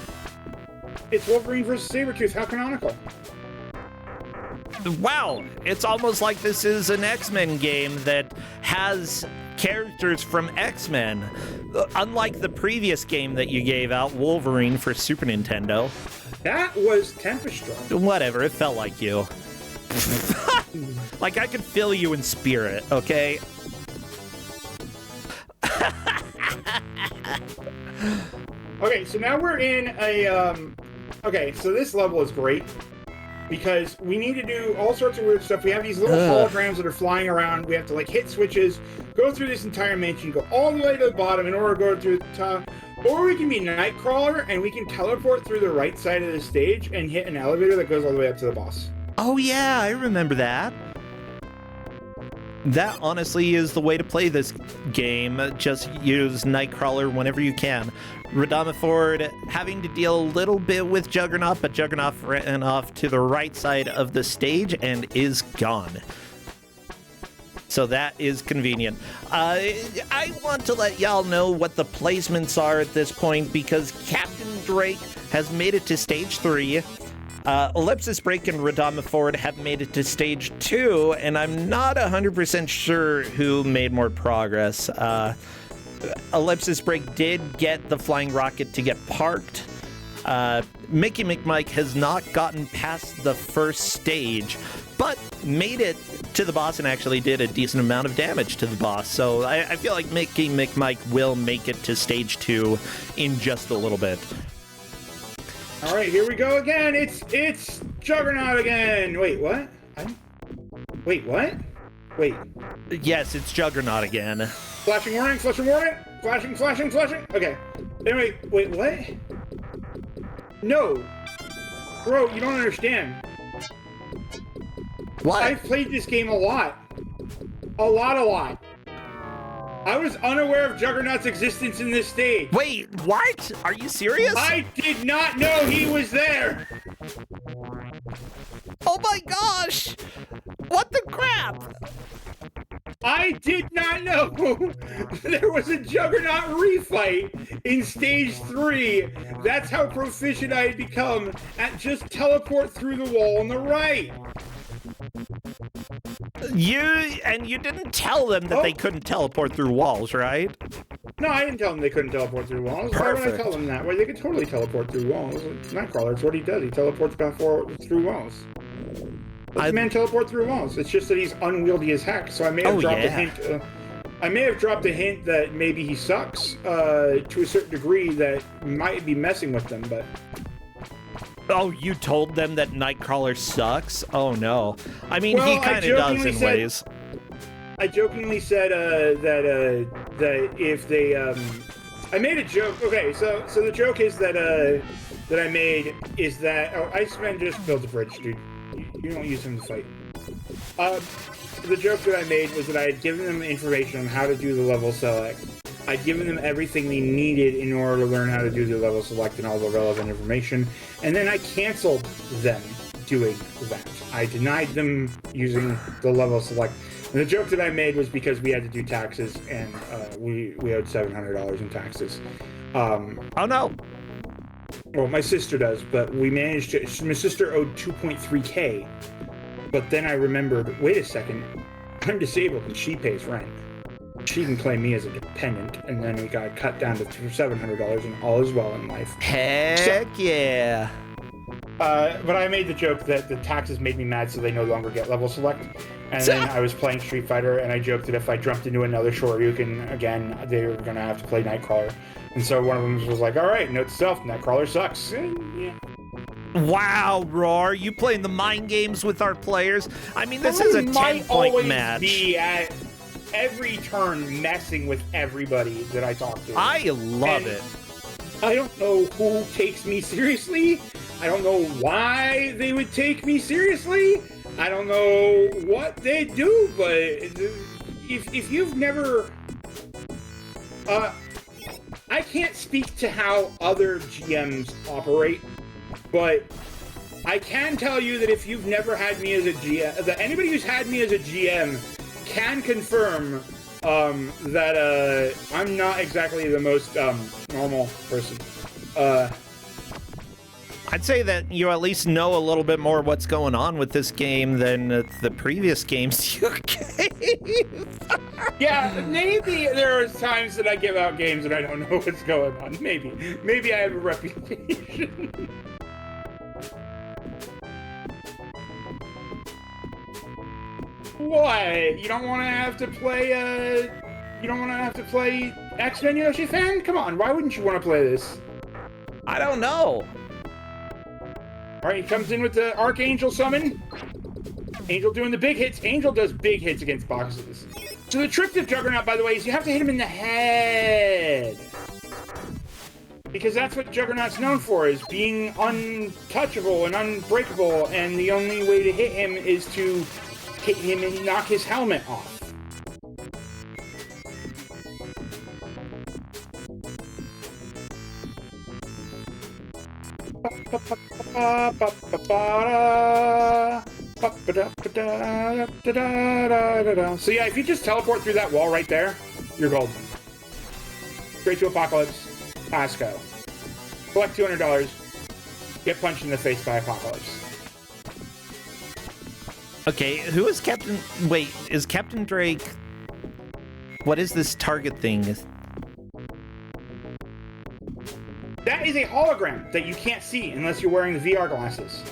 it's Wolverine vs. Sabretooth. How canonical. Wow, it's almost like this is an X-Men game that has characters from X-Men. Unlike the previous game that you gave out, Wolverine for Super Nintendo. That was Tempestron. Whatever, it felt like you. Like, I could feel you in spirit, okay? Okay, so now we're in a, okay, so this level is great. Because we need to do all sorts of weird stuff. We have these little holograms that are flying around. We have to, like, hit switches, go through this entire mansion, go all the way to the bottom in order to go through the top. Or we can be Nightcrawler, and we can teleport through the right side of the stage and hit an elevator that goes all the way up to the boss. Oh, yeah, I remember that. That honestly is the way to play this game. Just use Nightcrawler whenever you can. Radama Ford having to deal a little bit with Juggernaut, but Juggernaut ran off to the right side of the stage and is gone. So that is convenient. I want to let y'all know what the placements are at this point because Captain Drake has made it to stage 3. Ellipsis Break and Radama Ford have made it to stage 2, and I'm not 100% sure who made more progress. Ellipsis Break did get the flying rocket to get parked. Mickey McMike has not gotten past the first stage, but made it to the boss and actually did a decent amount of damage to the boss. So I feel like Mickey McMike will make it to stage 2 in just a little bit. All right, here we go again. It's Juggernaut again. Wait, what? Wait, what? Wait. Yes, it's Juggernaut again. Flashing warning, flashing warning, flashing, flashing, flashing. Okay. Anyway, wait, what? No. Bro, you don't understand. What? I've played this game a lot. A lot. I was unaware of Juggernaut's existence in this stage. Wait, what? Are you serious? I did not know he was there. Oh my gosh! What the crap? I did not know there was a Juggernaut refight in stage 3. That's how proficient I had become at just teleport through the wall on the right. You didn't tell them that they couldn't teleport through walls, right? No, I didn't tell them they couldn't teleport through walls. Perfect. Why would I tell them that? Well, they could totally teleport through walls. Nightcrawler, that's what he does. He teleports through walls. Let the man teleport through walls. It's just that he's unwieldy as heck. So I may have dropped a hint. I may have dropped a hint that maybe he sucks to a certain degree that might be messing with them, but. Oh, you told them that Nightcrawler sucks? Oh no. I mean, he kind of does in ways. I jokingly said that if they I made a joke. Okay, so the joke is that I made is that Iceman just built a bridge, dude. You don't use him to fight. The joke that I made was that I had given them information on how to do the level select. I'd given them everything they needed in order to learn how to do the level select and all the relevant information, and then I canceled them doing that. I denied them using the level select. And the joke that I made was because we had to do taxes, and we owed $700 in taxes. Oh no! Well, my sister does, but we managed to. My sister owed 2.3K, but then I remembered. Wait a second, I'm disabled and she pays rent. She can claim me as a dependent, and then we got cut down to $700, and all is well in life. Heck yeah! But I made the joke that the taxes made me mad, so they no longer get level select. And then I was playing Street Fighter, and I joked that if I jumped into another Shoryuken again, they were gonna have to play Nightcrawler. And so one of them was like, "All right, note to self, Nightcrawler sucks." And, yeah. Wow, Roar, you playing the mind games with our players? I mean, this is a 10-point match. Be at every turn messing with everybody that I talk to. I love it. I don't know who takes me seriously. I don't know why they would take me seriously. I don't know what they do, but if you've never... I can't speak to how other GMs operate, but I can tell you that if you've never had me as a GM, that anybody who's had me as a GM can confirm that I'm not exactly the most normal person. I'd say that you at least know a little bit more what's going on with this game than the previous games you gave. Yeah, maybe there are times that I give out games and I don't know what's going on. Maybe I have a reputation. What? You don't want to have to play, you don't want to have to play X-Men Yoshi fan? Come on, why wouldn't you want to play this? I don't know. Alright, he comes in with the Archangel summon. Angel doing the big hits. Angel does big hits against boxes. So the trick to Juggernaut, by the way, is you have to hit him in the head. Because that's what Juggernaut's known for, is being untouchable and unbreakable, and the only way to hit him is to hit him and knock his helmet off. So yeah, if you just teleport through that wall right there, you're golden. Straight to Apocalypse, Pasco. Collect $200. Get punched in the face by Apocalypse. Okay, who is Captain... Wait, is Captain Drake... What is this target thing? That is a hologram that you can't see unless you're wearing the VR glasses.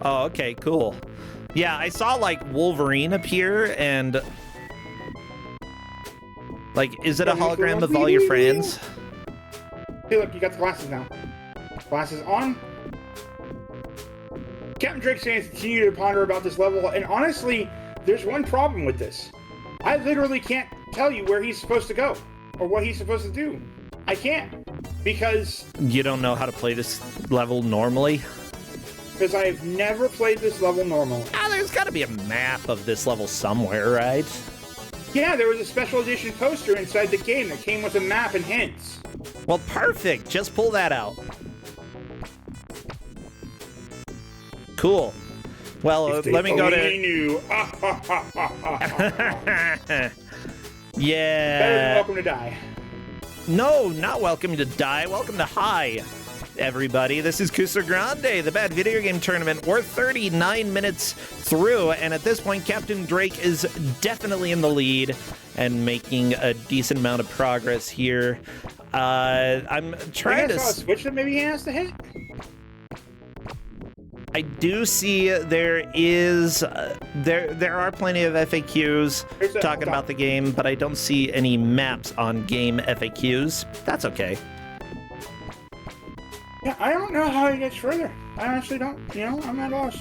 Oh, okay, cool. Yeah, I saw, like, Wolverine appear, and... Like, is it a hologram of all your friends? Hey, look, you got the glasses now. Glasses on. Captain Drake's going to continue to ponder about this level, and honestly, there's one problem with this. I literally can't tell you where he's supposed to go, or what he's supposed to do. I can't, because... You don't know how to play this level normally? Because I have never played this level normally. Ah, there's got to be a map of this level somewhere, right? Yeah, there was a special edition poster inside the game that came with a map and hints. Well, perfect. Just pull that out. Cool. Well, let me go to... Knew. Yeah. Better than Welcome to Die. No, not Welcome to Die. Welcome to High, everybody. This is Kusogrand8, the Bad Video Game Tournament. We're 39 minutes through, and at this point, Captain Drake is definitely in the lead and making a decent amount of progress here. I'm trying to... I saw a switch that maybe he has to hit. I do see there is there are plenty of FAQs talking about the game, but I don't see any maps on game FAQs. That's okay. Yeah, I don't know how he gets further. I honestly don't. You know, I'm at a loss.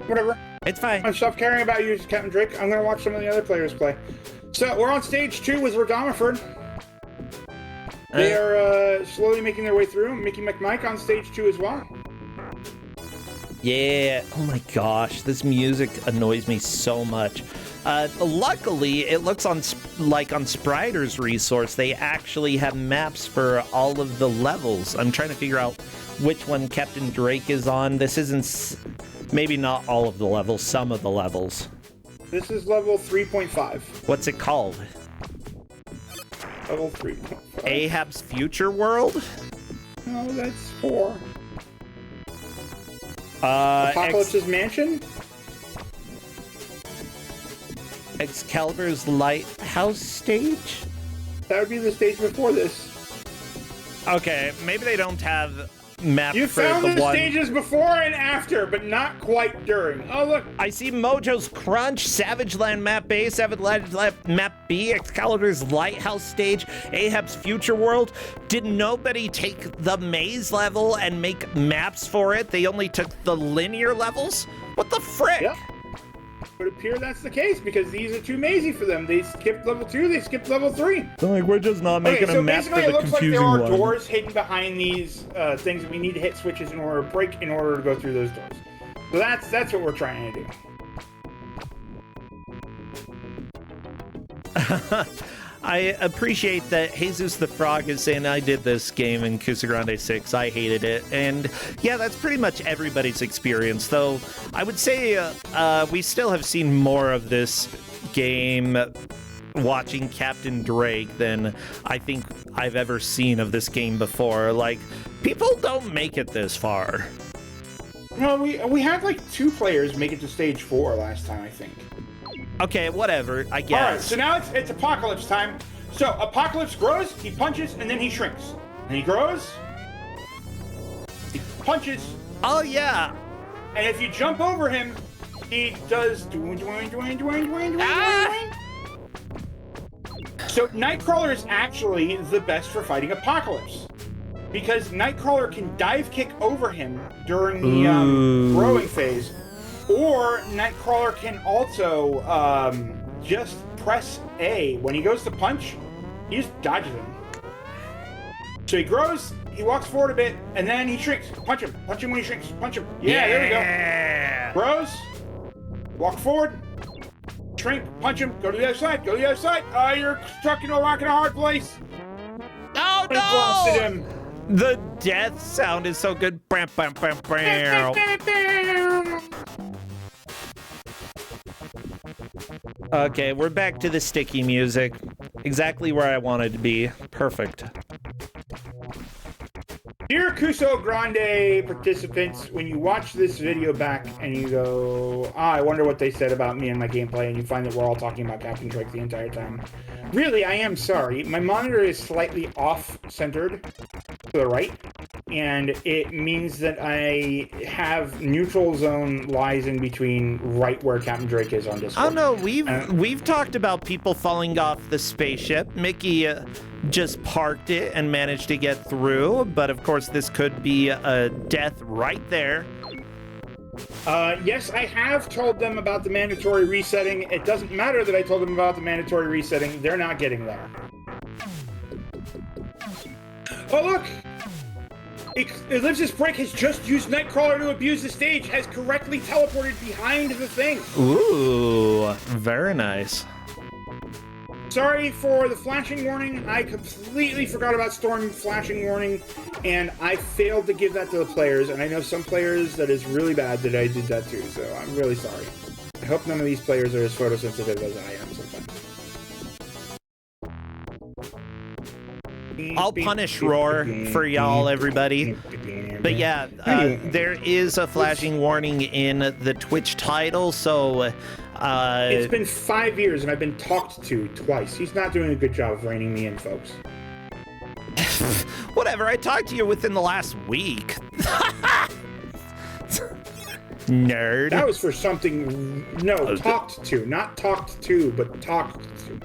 Whatever. It's fine. I'm stop caring about you, Captain Drake. I'm gonna watch some of the other players play. So we're on stage 2 with Rodomaford. They are slowly making their way through. Mickey McMike on stage 2 as well. Yeah, oh my gosh, this music annoys me so much. Luckily, it looks like on Spriter's resource, they actually have maps for all of the levels. I'm trying to figure out which one Captain Drake is on. This isn't, maybe not all of the levels, some of the levels. This is level 3.5. What's it called? Level 3.5. Ahab's Future World? No, that's 4. Apocalypse's Mansion? Excalibur's Lighthouse stage? That would be the stage before this. Okay, maybe they don't have maps you for found the one... stages before and after, but not quite during. Oh, look. I see Mojo's Crunch, Savage Land Map A, Savage Land Map B, Excalibur's Lighthouse stage, Ahab's Future World. Did nobody take the maze level and make maps for it? They only took the linear levels? What the frick? Yep. It would appear that's the case because these are too mazy for them. They skipped level 2, they skipped level 3. So like, we're just not making a map for the confusing one. So basically it looks like there are doors hidden behind these things that we need to hit switches in order to break in order to go through those doors. So that's what we're trying to do. I appreciate that Jesus the Frog is saying I did this game in Kusogrand8 6. I hated it. And yeah, that's pretty much everybody's experience, though I would say we still have seen more of this game watching Captain Drake than I think I've ever seen of this game before. Like, people don't make it this far. No, we had like 2 players make it to stage 4 last time, I think. Okay, whatever, I guess. All right, so now it's Apocalypse time. So Apocalypse grows, he punches, and then he shrinks. And he grows, he punches. Oh, yeah. And if you jump over him, he does Dwayne. So Nightcrawler is actually the best for fighting Apocalypse. Because Nightcrawler can dive kick over him during the growing phase. Or Nightcrawler can also just press A. When he goes to punch, he just dodges him. So he grows, he walks forward a bit, and then he shrinks. Punch him when he shrinks. Punch him. Yeah, there we go. Grows, walk forward, shrink, punch him, go to the other side, Oh, you're stuck in a rock and a hard place. Oh, no! Blasted him. The death sound is so good. Bam, bam, bam, bam. Okay, we're back to the sticky music. Exactly where I wanted to be. Perfect. Dear Kusogrand8 participants, when you watch this video back and you go, I wonder what they said about me and my gameplay, and you find that we're all talking about Captain Drake the entire time. Really, I am sorry. My monitor is slightly off-centered to the right, and it means that I have neutral zone lies in between right where Captain Drake is on Discord. Oh no, we've talked about people falling off the spaceship. Mickey just parked it and managed to get through, but of course this could be a death right there. Yes, I have told them about the mandatory resetting. It doesn't matter that I told them about the mandatory resetting. They're not getting there. Oh, look! Ellipsis Break has just used Nightcrawler to abuse the stage, has correctly teleported behind the thing. Ooh, very nice. Sorry for the flashing warning. I completely forgot about Storm flashing warning, and I failed to give that to the players, and I know some players that is really bad that I did that too, so I'm really sorry. I hope none of these players are as photosensitive as I am sometimes. I'll punish Roar for y'all, everybody. But yeah, there is a flashing warning in the Twitch title, so... it's been 5 years and I've been talked to twice. He's not doing a good job of reining me in, folks. Whatever, I talked to you within the last week. Nerd. That was for something... No, talked to. Not talked to, but talked to.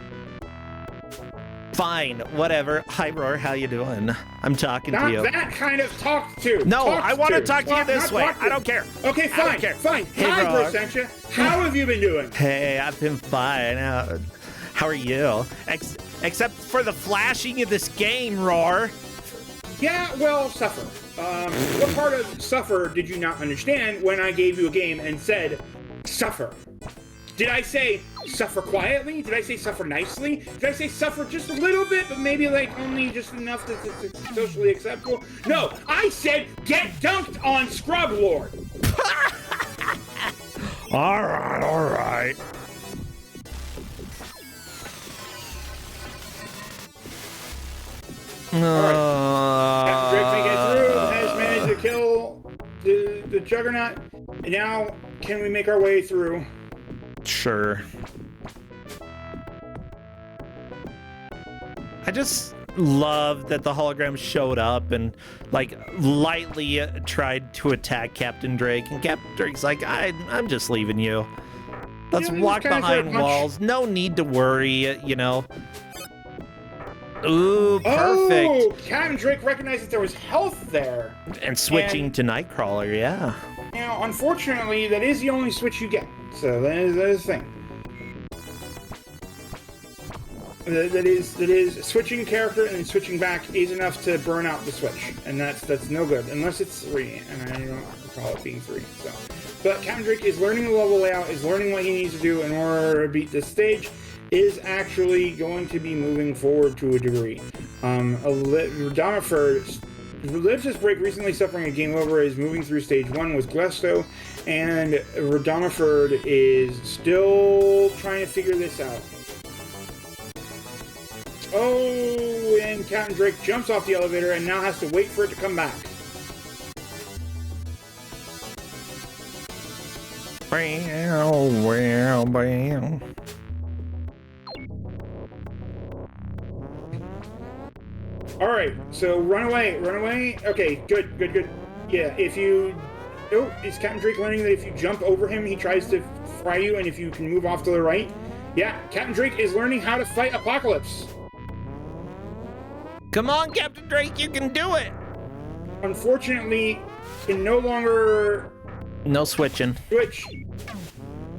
Fine, whatever. Hi, Roar, how you doing? I'm talking to you. Not that kind of talked to. No, talked I want to talk to you this way. I don't care. Okay, fine, I don't care. fine. Hey, Hi, Roar. Brossentia. How have you been doing? Hey, I've been fine. How are you? Except for the flashing of this game, Roar. Yeah, well, suffer. What part of suffer did you not understand when I gave you a game and said, suffer? Did I say suffer quietly? Did I say suffer nicely? Did I say suffer just a little bit, but maybe like only just enough that's socially acceptable? No, I said get dunked on, Scrub Lord. All right, all right. Captain Drake may get through, has managed to kill the Juggernaut. And now, can we make our way through? Sure. I just love that the hologram showed up and like lightly tried to attack Captain Drake, and Captain Drake's like, I'm just leaving you. Let's walk behind walls. No need to worry, you know. Ooh, perfect. Oh, Captain Drake recognized that there was health there. And switching to Nightcrawler, yeah. Now, unfortunately, that is the only switch you get. So that is the thing. That is switching character and then switching back is enough to burn out the switch, and that's no good unless it's 3, and I don't recall it being 3. So, but Captain Drake is learning the level layout, is learning what he needs to do in order to beat this stage. Is actually going to be moving forward to a degree. Ellipsis Break recently suffering a game over is moving through stage 1 with Glesto, and Redomiford is still trying to figure this out. Oh, and Captain Drake jumps off the elevator and now has to wait for it to come back. Alright, so run away. Okay, good. Yeah, if you... Oh, is Captain Drake learning that if you jump over him, he tries to fry you, and if you can move off to the right? Yeah, Captain Drake is learning how to fight Apocalypse. Come on, Captain Drake, you can do it! Unfortunately, can no longer... No switching. Switch.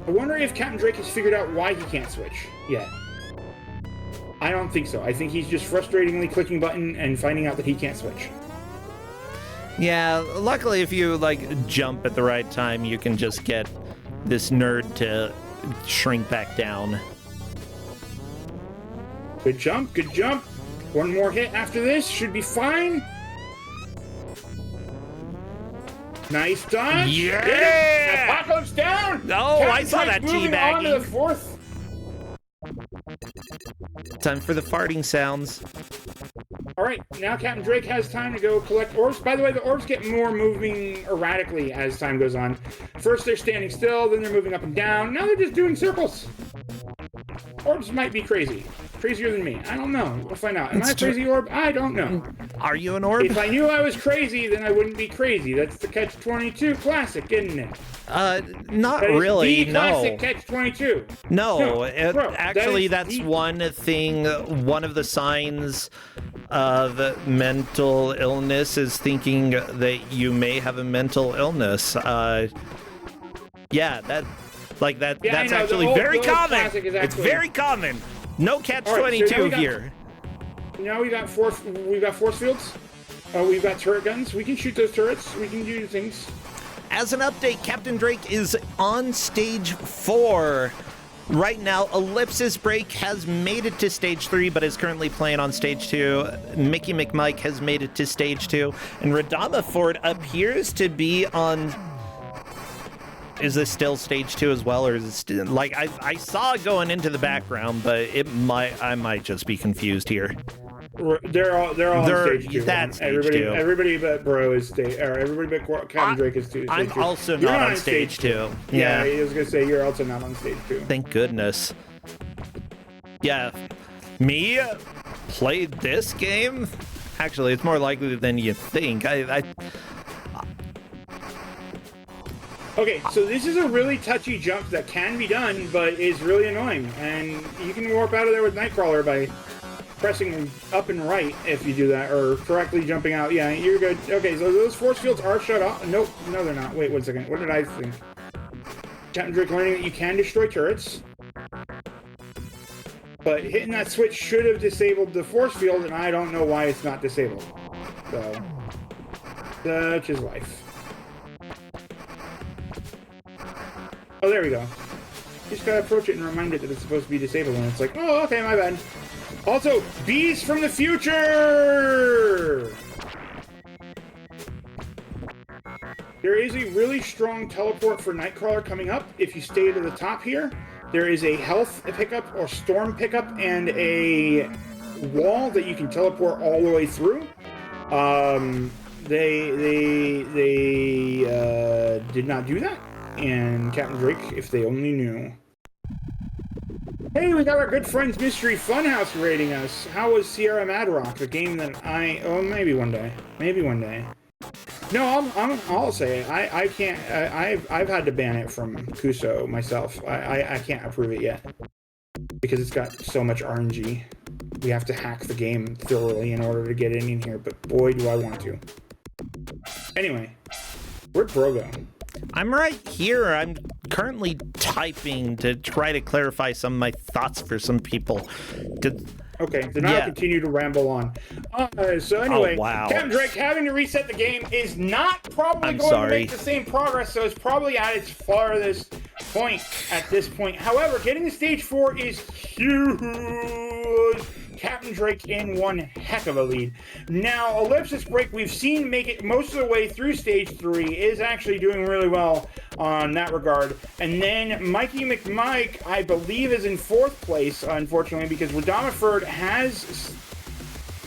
I wonder if Captain Drake has figured out why he can't switch yet. I don't think so. I think he's just frustratingly clicking button and finding out that he can't switch. Yeah, luckily if you, like, jump at the right time, you can just get this nerd to shrink back down. Good jump. One more hit after this should be fine. Nice dodge. Yeah! Apocalypse down. Oh, I saw that moving on to teabagging. the fourth. Time for the farting sounds. All right, now Captain Drake has time to go collect orbs. By the way, the orbs get more moving erratically as time goes on. First they're standing still, then they're moving up and down. Now they're just doing circles. Orbs might be crazy. Crazier than me. I don't know. We'll find out. Am I a crazy orb? I don't know. Are you an orb? If I knew I was crazy, then I wouldn't be crazy. That's the Catch-22 classic, isn't it? Not That is really, the no. classic Catch-22. No, bro, actually, that that's is the- one thing. One of the signs of mental illness is thinking that you may have a mental illness. Yeah, that's I know, actually the old very common. classic is It's actually- very common. No catch All right, so 22 now we got- here. Now we got force fields. We've got turret guns. We can shoot those turrets. We can do things. As an update, Captain Drake is on stage 4. Right now, Ellipsis Break has made it to stage 3, but is currently playing on stage 2. Mickey McMike has made it to stage 2. And Radama Ford appears to be on... Is this still stage 2 as well, or is it still... Like, I saw it going into the background, but I might just be confused here. They're all on stage 2. That's stage 2. Everybody but Bro is stage, or everybody but Captain Drake is stage 2. I'm also You're not on stage 2. Yeah, I was gonna say you're also not on stage 2. Thank goodness. Yeah, me played this game? Actually, it's more likely than you think. Okay, so this is a really touchy jump that can be done, but is really annoying. And you can warp out of there with Nightcrawler by pressing up and right if you do that, or correctly jumping out. Yeah, you're good. Okay, so those force fields are shut off. Nope, no they're not. Wait 1 second. What did I think? Captain Drake learning that you can destroy turrets. But hitting that switch should have disabled the force field, and I don't know why it's not disabled. So, such is life. Oh, there we go. You just gotta approach it and remind it that it's supposed to be disabled, and it's like, oh, okay, my bad. Also, bees from the future! There is a really strong teleport for Nightcrawler coming up. If you stay to the top here, there is a health pickup or storm pickup and a wall that you can teleport all the way through. They did not do that. And Captain Drake, if they only knew. Hey, we got our good friends Mystery Funhouse rating us. How was Sierra Madrock, a game that maybe one day. Maybe one day. No, I'll say it. I can't. I've had to ban it from Kuso myself. I can't approve it yet because it's got so much RNG. We have to hack the game thoroughly in order to get it in here. But boy, do I want to. Anyway, where'd Bro go? I'm right here. I'm currently typing to try to clarify some of my thoughts for some people. Okay, then I'll continue to ramble on. So anyway, Oh, wow. Captain Drake having to reset the game is not probably going to make the same progress, so it's probably at its farthest point at this point. However, getting to stage 4 is huge. Captain Drake in one heck of a lead. Now, Ellipsis Break, we've seen make it most of the way through stage 3, is actually doing really well on that regard. And then Mikey McMike, I believe, is in 4th place, unfortunately, because Radamaford has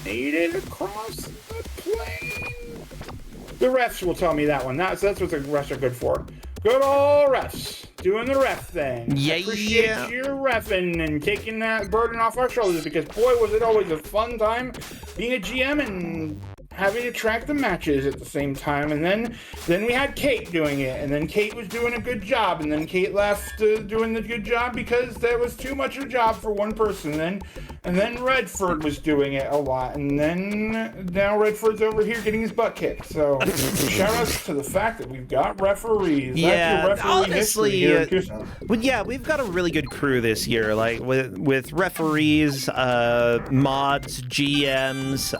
made it across the plane. The refs will tell me that one. That's what the refs are good for. Good old refs. Doing the ref thing. Yeah, Appreciate your refing and taking that burden off our shoulders, because boy, was it always a fun time being a GM and having to track the matches at the same time. And then we had Kate doing it, and then Kate was doing a good job, and then Kate left doing the good job because there was too much of a job for one person. And then Redford was doing it a lot, and then now Redford's over here getting his butt kicked. So shout outs to the fact that we've got referees. Yeah, That's your referee honestly, here in Tucson. But yeah, we've got a really good crew this year, like with referees, mods, GMs,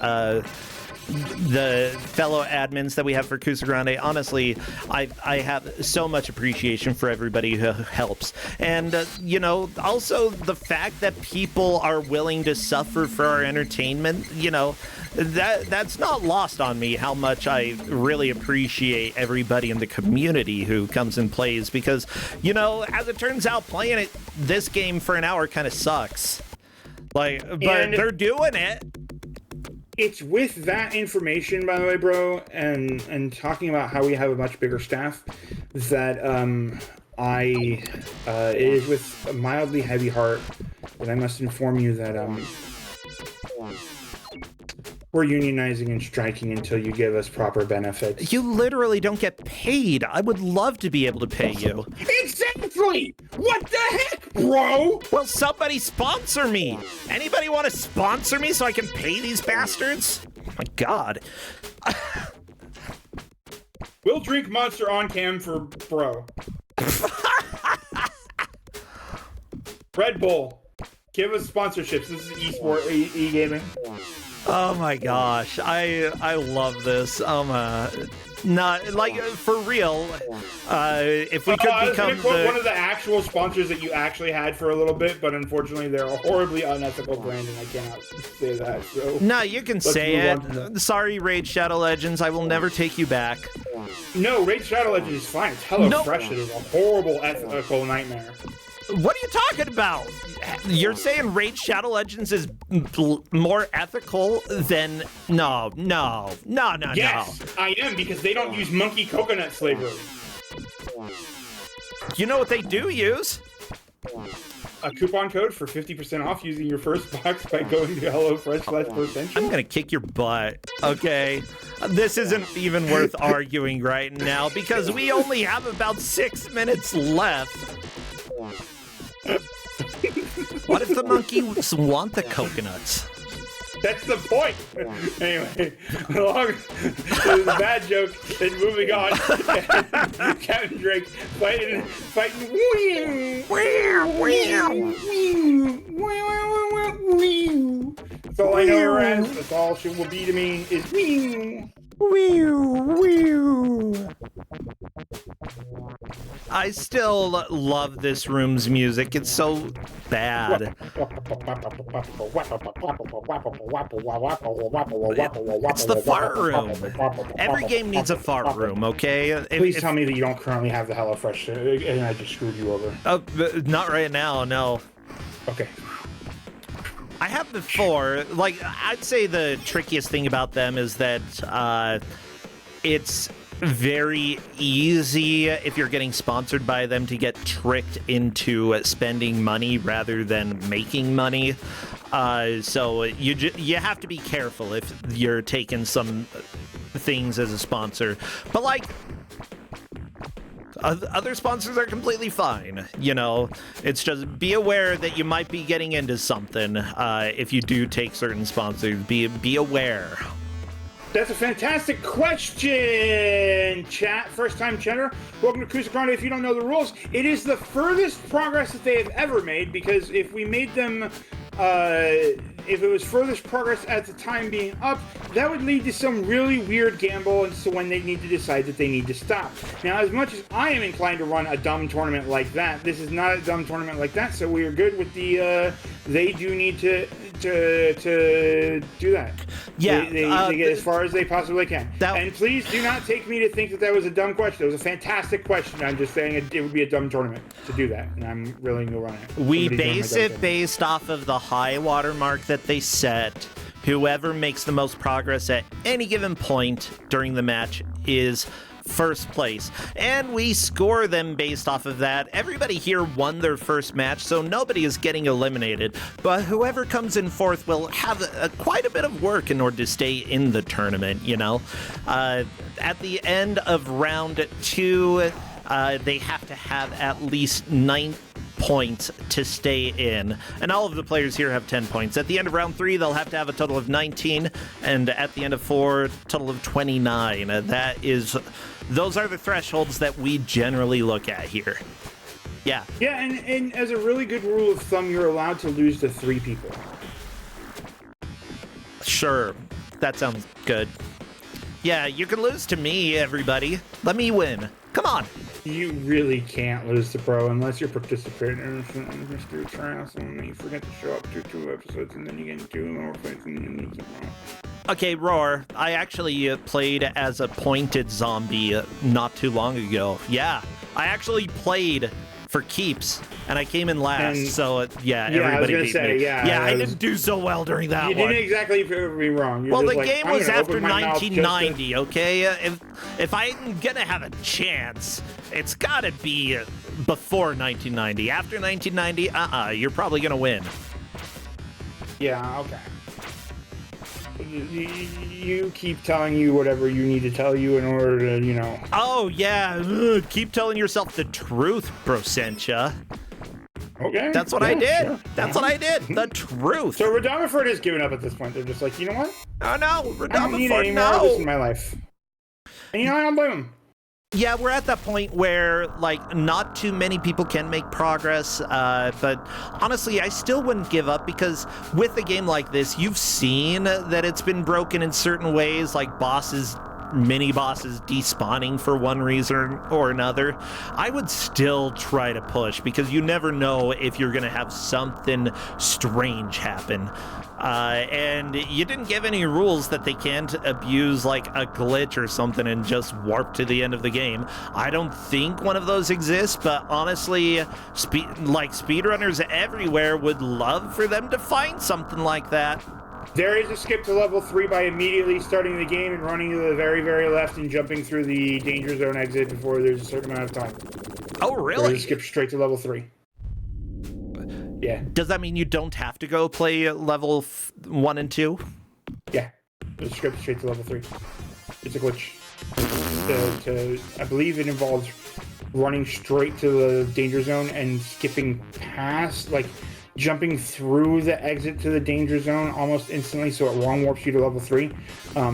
the fellow admins that we have for Kusogrand8. Honestly, I have so much appreciation for everybody who helps. And, you know, also the fact that people are willing to suffer for our entertainment, you know, that's not lost on me how much I really appreciate everybody in the community who comes and plays, because, you know, as it turns out, playing this game for an hour kind of sucks. Like, but they're doing it. It's with that information, by the way, bro, and talking about how we have a much bigger staff, that it is with a mildly heavy heart that I must inform you that we're unionizing and striking until you give us proper benefits. You literally don't get paid. I would love to be able to pay you. Exactly! What the heck, bro? Well, somebody sponsor me. Anybody want to sponsor me so I can pay these bastards? Oh my God. We'll drink Monster on cam for bro. Red Bull, give us sponsorships. This is eSport, e-gaming. Oh my gosh, I love this. Not like for real. If we could become one of the actual sponsors that you actually had for a little bit, but unfortunately they're a horribly unethical brand, and I cannot say that. So no, you can say it. Sorry, Raid Shadow Legends, I will never take you back. No, Raid Shadow Legends is fine. It's HelloFresh. It is a horrible ethical nightmare. What are you talking about? You're saying Raid Shadow Legends is more ethical than... No. Yes, I am, because they don't use monkey coconut flavor. You know what they do use? A coupon code for 50% off using your first box by going to HelloFresh/Percentage. I'm gonna kick your butt, okay? This isn't even worth arguing right now, because we only have about 6 minutes left. What if the monkeys want the coconuts? That's the point. Anyway, it was a bad joke. And moving on. And Captain Drake fighting. That's all I know her as. That's all she will be to me is I still love this room's music. It's so bad. It's the fart room. Every game needs a fart room, okay? Please tell me that you don't currently have the HelloFresh and I just screwed you over. Oh, not right now, no. Okay. I have before. Like, I'd say the trickiest thing about them is that it's very easy if you're getting sponsored by them to get tricked into spending money rather than making money. So you have to be careful if you're taking some things as a sponsor. But like, other sponsors are completely fine, you know. It's just be aware that you might be getting into something if you do take certain sponsors. Be aware. That's a fantastic question, chat. First-time chatter. Welcome to Kusogrand8. If you don't know the rules, it is the furthest progress that they have ever made, because if we made them... if it was furthest progress at the time being up, that would lead to some really weird gamble, and so when they need to decide that they need to stop. Now, as much as I am inclined to run a dumb tournament like that, this is not a dumb tournament like that, so we are good with the, they do need to do that. Yeah. They get as far as they possibly can. And please do not take me to think that that was a dumb question. It was a fantastic question. I'm just saying it would be a dumb tournament to do that, and I'm willing to run it. We base it based off of the high water mark that they set. Whoever makes the most progress at any given point during the match is first place, and we score them based off of that. Everybody here won their first match, so nobody is getting eliminated, but whoever comes in fourth will have quite a bit of work in order to stay in the tournament, you know. At the end of round 2, they have to have at least 9 points to stay in, and all of the players here have 10 points. At the end of round 3, they'll have to have a total of 19, and at the end of 4, total of 29. Those are the thresholds that we generally look at here. Yeah. Yeah, and as a really good rule of thumb, you're allowed to lose to 3 people. Sure. that sounds good. Yeah, you can lose to me, everybody. Let me win. Come on. You really can't lose to Pro unless you're participating in Mr. Trials, and then you forget to show up to 2 episodes, and then you get 2 more fights, and then you lose to Pro. Okay, Roar, I actually played as a pointed zombie not too long ago. Yeah, I actually played for keeps, and I came in last, and, so yeah, yeah, everybody beat me. Yeah, I didn't do so well during that one. You didn't exactly prove me wrong. Well, the game was after 1990, okay? If I'm gonna have a chance, it's gotta be before 1990. After 1990, you're probably gonna win. Yeah, okay. You keep telling you whatever you need to tell you in order to, you know. Oh, yeah. Keep telling yourself the truth, Brosentia. Okay. That's what I did. Sure. That's what I did. The truth. So Radomiford has given up at this point. They're just like, you know what? Oh, no. Radomiford, I don't need any more of this in my life. And you know, I don't blame him. Yeah, we're at that point where, like, not too many people can make progress, but honestly, I still wouldn't give up because with a game like this, you've seen that it's been broken in certain ways, like mini-bosses despawning for one reason or another. I would still try to push because you never know if you're going to have something strange happen. And you didn't give any rules that they can't abuse like a glitch or something and just warp to the end of the game. I don't think one of those exists, but honestly, speedrunners everywhere would love for them to find something like that. There is a skip to level 3 by immediately starting the game and running to the very, very left and jumping through the danger zone exit before there's a certain amount of time. Oh, really? There's a skip straight to level 3. Yeah. Does that mean you don't have to go play level 1 and 2? Yeah. There's a skip straight to level 3. It's a glitch. I believe it involves running straight to the danger zone and skipping past, like, jumping through the exit to the danger zone almost instantly, so it long warps you to level 3.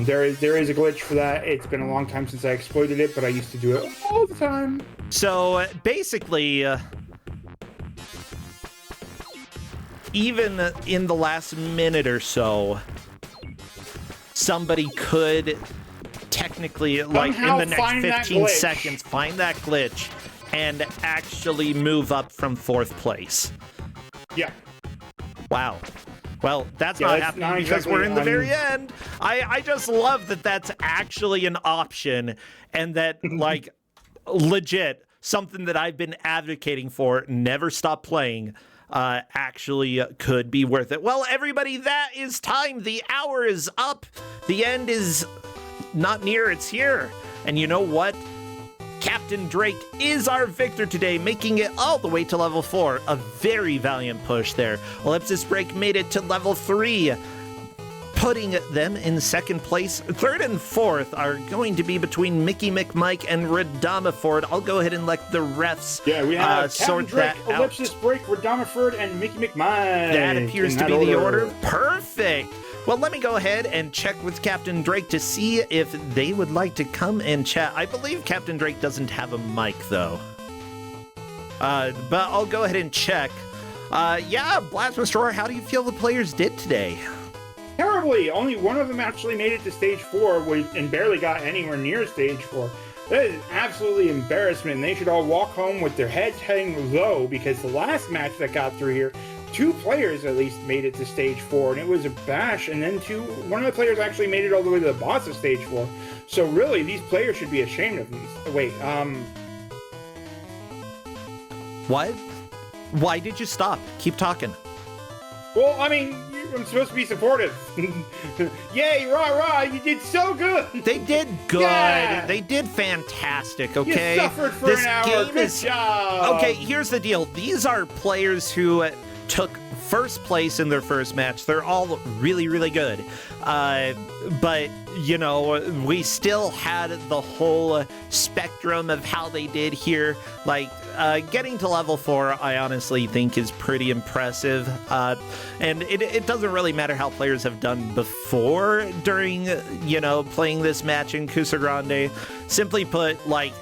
There is a glitch for that. It's been a long time since I exploited it, but I used to do it all the time. So basically, even in the last minute or so, somebody could technically, like in the next 15 seconds, find that glitch and actually move up from 4th place. Yeah. Wow. Well, that's not happening because we're in the very end. I just love that that's actually an option and that, like, legit, something that I've been advocating for, never stop playing, actually could be worth it. Well, everybody, that is time. The hour is up. The end is not near, it's here. And you know what? Captain Drake is our victor today, making it all the way to level 4. A very valiant push there. Ellipsis Break made it to level 3, putting them in 2nd place. 3rd and 4th are going to be between Mickey McMike and Radomiford. I'll go ahead and let the refs we have sort Drake, that out. Ellipsis Break, Radomiford, and Mickey McMike. That appears to be the order. Perfect. Well, let me go ahead and check with Captain Drake to see if they would like to come and chat. I believe Captain Drake doesn't have a mic, though. But I'll go ahead and check. Yeah, Blasphemous Roar, how do you feel the players did today? Terribly. Only one of them actually made it to stage 4 and barely got anywhere near stage 4. That is absolutely embarrassment. They should all walk home with their heads hanging low because the last match that got through here, 2 players at least made it to stage 4, and it was a bash, and then one of the players actually made it all the way to the boss of stage 4. So really, these players should be ashamed of these. Wait, What? Why did you stop? Keep talking. Well, I mean, I'm supposed to be supportive. Yay, rah, rah, you did so good. They did good. Yeah. They did fantastic, okay? You suffered for an hour. Good job. Okay, here's the deal. These are players who took 1st place in their first match. They're all really, really good. But, you know, we still had the whole spectrum of how they did here. Like, getting to level 4, I honestly think is pretty impressive. And it doesn't really matter how players have done before during, you know, playing this match in Kusogrand8. Simply put, like,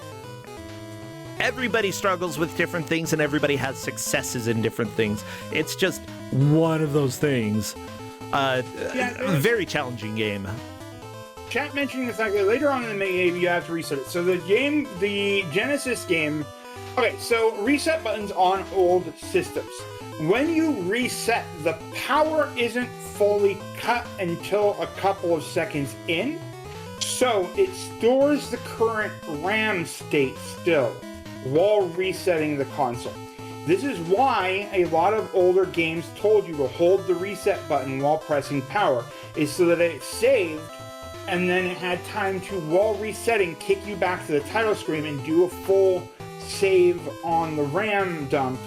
everybody struggles with different things and everybody has successes in different things. It's just one of those things. Very challenging game. Chat mentioning the fact that later on in the game you have to reset it. So the Genesis game. Okay, so reset buttons on old systems. When you reset, the power isn't fully cut until a couple of seconds in. So it stores the current RAM state still while resetting the console. This is why a lot of older games told you to hold the reset button while pressing power, is so that it saved and then it had time to, while resetting, kick you back to the title screen and do a full save on the RAM dump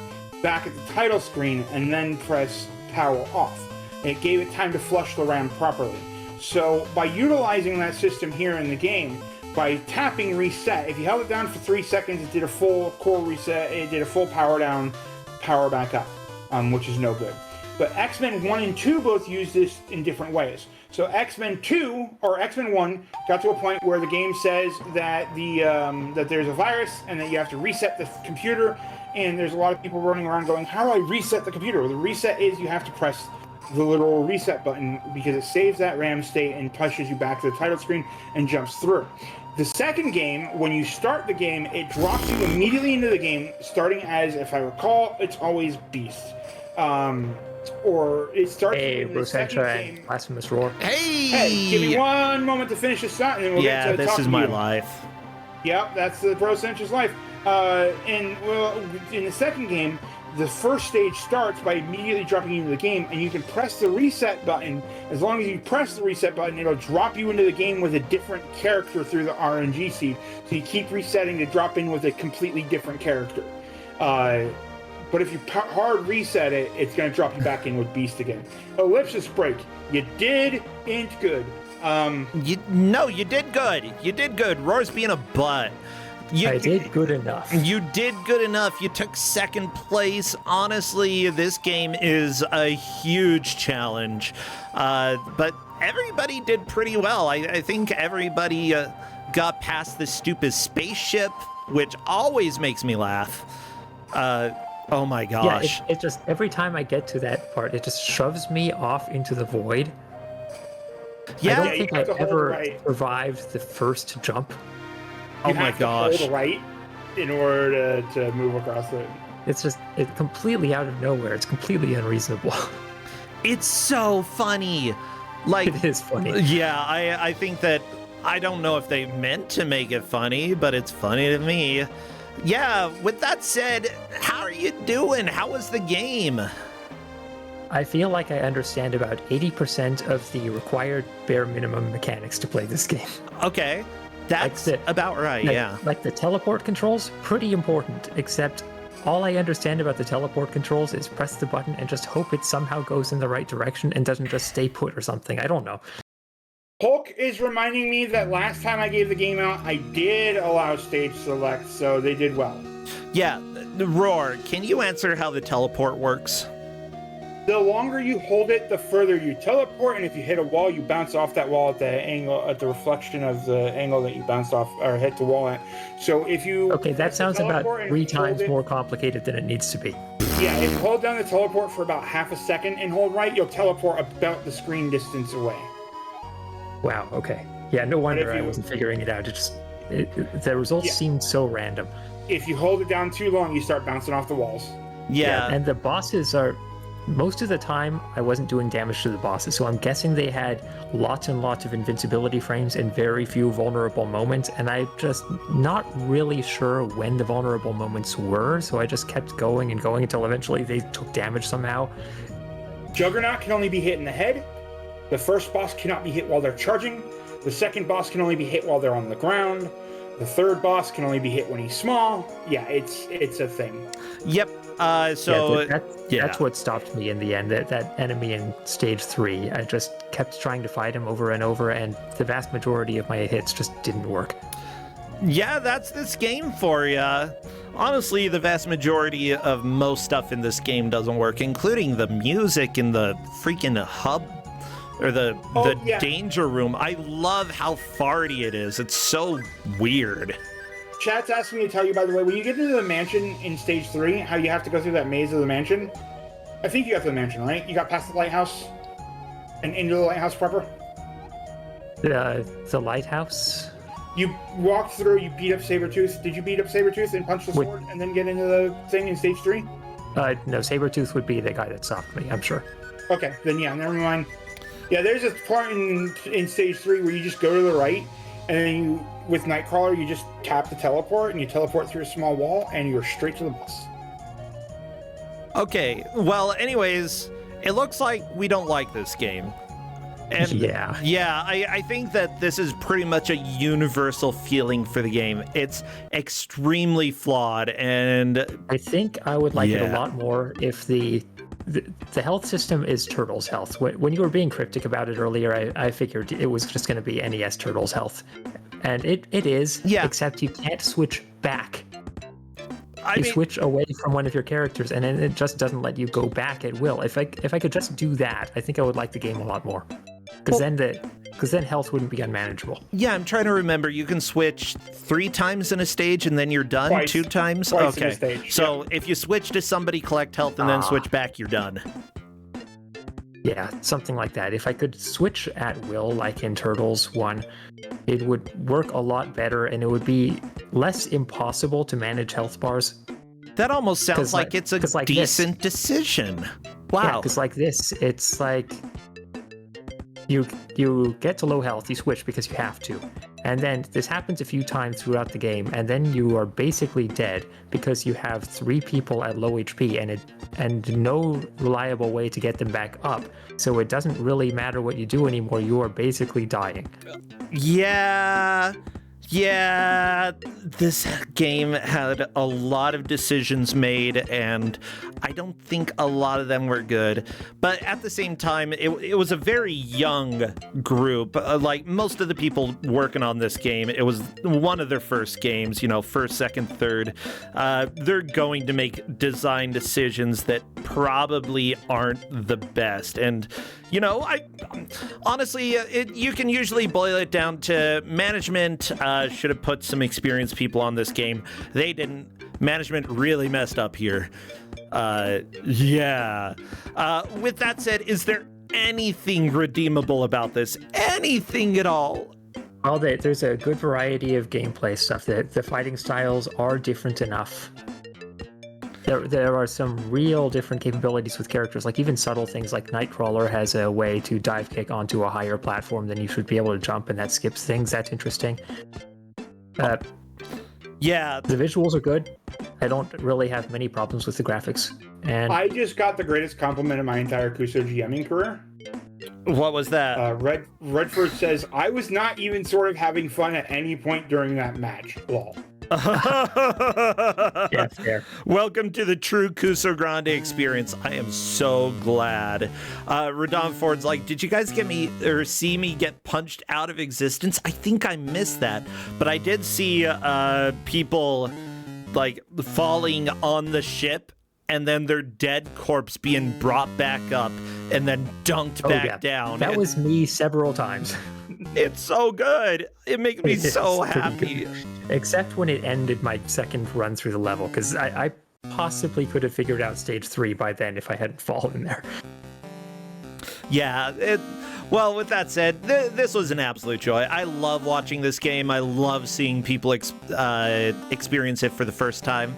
back at the title screen and then press power off. It gave it time to flush the RAM properly. So by utilizing that system here in the game, by tapping reset, if you held it down for 3 seconds, it did a full core reset, it did a full power down, power back up, which is no good. But X-Men 1 and 2 both use this in different ways. So X-Men 2, or X-Men 1, got to a point where the game says that that there's a virus and that you have to reset the computer, and there's a lot of people running around going, how do I reset the computer? Well, the reset is you have to press the little reset button because it saves that RAM state and pushes you back to the title screen and jumps through. The second game, when you start the game, it drops you immediately into the game, starting as, if I recall, it's always Beast. Or it starts in the second game. Blasphemous Roar. Hey, give me one moment to finish this thought, and then we'll get to this talk is to my you. life. Yep, that's the Bro Centrist life. And well, in the second game, the first stage starts by immediately dropping you into the game, and you can press the reset button. As long as you press the reset button, it'll drop you into the game with a different character through the RNG seed. So you keep resetting to drop in with a completely different character. But if you hard reset it, it's going to drop you back in with Beast again. Ellipsis break. You did ain't good. You did good. You did good. Roar's being a butt. I did good enough. You did good enough. You took second place. Honestly, this game is a huge challenge. But everybody did pretty well. I think everybody got past the stupid spaceship, which always makes me laugh. Oh my gosh. Yeah, it just, every time I get to that part, it just shoves me off into the void. Yeah, I don't think I ever survived the first jump. Oh my gosh. You have to hold right in order to move across it. It's completely out of nowhere. It's completely unreasonable. It's so funny. Like, it is funny. Yeah, I think that, I don't know if they meant to make it funny, but it's funny to me. Yeah, with that said, how are you doing? How was the game? I feel like I understand about 80% of the required bare minimum mechanics to play this game. Okay, that's about right, yeah. Like the teleport controls, pretty important, except all I understand about the teleport controls is press the button and just hope it somehow goes in the right direction and doesn't just stay put or something. I don't know. Hulk is reminding me that last time I gave the game out, I did allow stage select, so they did well. Yeah, Roar, can you answer how the teleport works? The longer you hold it, the further you teleport, and if you hit a wall, you bounce off that wall at the angle, at the reflection of the angle that you bounced off or hit the wall at. So if you... Okay, that sounds about 3 times more complicated than it needs to be. Yeah, if you hold down the teleport for about half a second and hold right, you'll teleport about the screen distance away. Wow, okay. Yeah, no wonder I wasn't figuring it out. The results seemed so random. If you hold it down too long, you start bouncing off the walls. Yeah. And the bosses are... Most of the time, I wasn't doing damage to the bosses, so I'm guessing they had lots and lots of invincibility frames and very few vulnerable moments, and I'm just not really sure when the vulnerable moments were, so I just kept going and going until eventually they took damage somehow. Juggernaut can only be hit in the head. The first boss cannot be hit while they're charging. The second boss can only be hit while they're on the ground. The third boss can only be hit when he's small. Yeah, it's a thing. Yep. That's what stopped me in the end. That enemy in stage 3, I just kept trying to fight him over and over, and the vast majority of my hits just didn't work. Yeah, that's this game for you. Honestly, the vast majority of most stuff in this game doesn't work, including the music in the freaking hub. Or the danger room. I love how farty it is. It's so weird. Chat's asking me to tell you, by the way, when you get into the mansion in stage 3, how you have to go through that maze of the mansion. I think you got to the mansion, right? You got past the lighthouse and into the lighthouse proper? The lighthouse. You walked through, you beat up Sabretooth. Did you beat up Sabretooth and punch the sword and then get into the thing in stage 3? No, Sabretooth would be the guy that stopped me, I'm sure. Okay, then yeah, never mind. Yeah, there's a part in stage 3 where you just go to the right, and then you, with Nightcrawler, you just tap the teleport, and you teleport through a small wall, and you're straight to the boss. Okay, well, anyways, it looks like we don't like this game. And yeah, I think that this is pretty much a universal feeling for the game. It's extremely flawed, and I think I would like it a lot more if the health system is Turtles' health. When you were being cryptic about it earlier, I figured it was just going to be NES Turtles' health, and it is. Yeah. Except you can't switch back. I You mean, switch away from one of your characters, and then it just doesn't let you go back at will. If I could just do that, I think I would like the game a lot more. Because then health wouldn't be unmanageable. yeah, I'm trying to remember. You can switch 3 times in a stage and then you're done. Twice. 2 times. Twice in Okay. a stage, So if you switch to somebody, collect health, and then switch back, you're done. Yeah, something like that. If I could switch at will, like in Turtles 1, it would work a lot better, and it would be less impossible to manage health bars. That almost sounds like it's a decent decision. Wow. Because like this, it's like you get to low health, you switch because you have to. And then this happens a few times throughout the game, and then you are basically dead because you have 3 people at low HP and no reliable way to get them back up. So it doesn't really matter what you do anymore. You are basically dying. Yeah, this game had a lot of decisions made, and I don't think a lot of them were good. But at the same time, it was a very young group. Like most of the people working on this game, it was one of their first games, first, second, third. They're going to make design decisions that probably aren't the best. And I honestly, you can usually boil it down to management. Should have put some experienced people on this game. They didn't. Management really messed up here. Yeah. With that said, is there anything redeemable about this? Anything at all? Well, there's a good variety of gameplay stuff. The fighting styles are different enough. There are some real different capabilities with characters, like even subtle things like Nightcrawler has a way to dive kick onto a higher platform than you should be able to jump, and that skips things. That's interesting. Yeah. The visuals are good. I don't really have many problems with the graphics. And I just got the greatest compliment of my entire Kuso GMing career. What was that? Redford says, I was not even sort of having fun at any point during that match. Lol. Yeah, fair. Welcome to the true Kusogrand8 experience. I am so glad. Radon Ford's like, did you guys see me get punched out of existence? I think I missed that, but I did see people like falling on the ship and then their dead corpse being brought back up and then dunked back down. That was me several times. It's so good. It makes me so happy. Except when it ended my second run through the level, because I possibly could have figured out stage 3 by then if I hadn't fallen there. Yeah, well, with that said, this was an absolute joy. I love watching this game. I love seeing people experience it for the first time.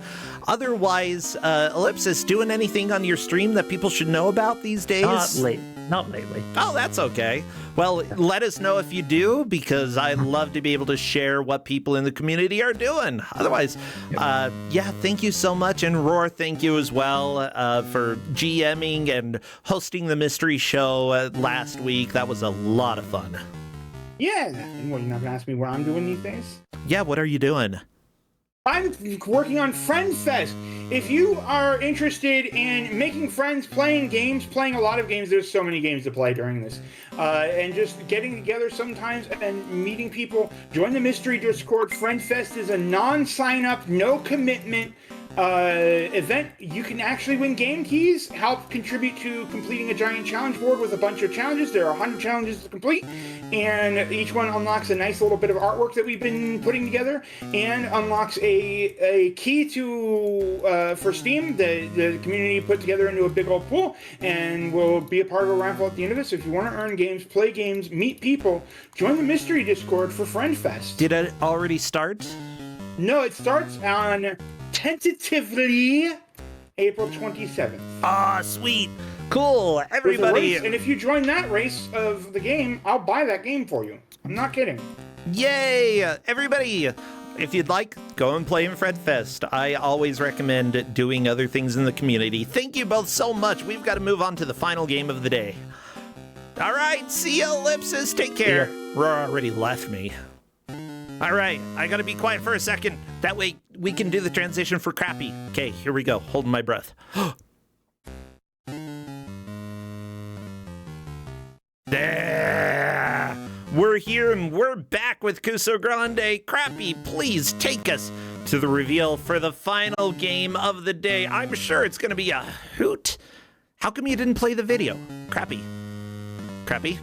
Otherwise, Ellipsis, doing anything on your stream that people should know about these days? Not lately. Oh, that's okay. Well, let us know if you do, because I'd love to be able to share what people in the community are doing. Otherwise, yeah, thank you so much. And Roar, thank you as well for GMing and hosting the mystery show last week. That was a lot of fun. Yeah. Well, you're not going to ask me what I'm doing these days? Yeah, what are you doing? I'm working on Friend Fest. If you are interested in making friends, playing games, playing a lot of games, there's so many games to play during this, and just getting together sometimes and meeting people, join the Mystery Discord. Friend Fest is a non-sign-up, no commitment event, you can actually win game keys, help contribute to completing a giant challenge board with a bunch of challenges. There are 100 challenges to complete, and each one unlocks a nice little bit of artwork that we've been putting together, and unlocks a key to for Steam. The community put together into a big old pool, and will be a part of a raffle at the end of it. So if you want to earn games, play games, meet people, join the Mystery Discord for FriendFest. Did it already start? No, it starts on tentatively April 27th. Ah, sweet. Cool. Everybody. And if you join that race of the game, I'll buy that game for you. I'm not kidding. Yay! Everybody, if you'd like, go and play in FredFest. I always recommend doing other things in the community. Thank you both so much. We've got to move on to the final game of the day. All right, see ya, Ellipsis. Take care. Roar already left me. All right, I gotta be quiet for a second. That way we can do the transition for Crappy. Okay, here we go. Holding my breath. There. We're here and we're back with Kusogrand8. Crappy, please take us to the reveal for the final game of the day. I'm sure it's gonna be a hoot. How come you didn't play the video? Crappy. Crappy?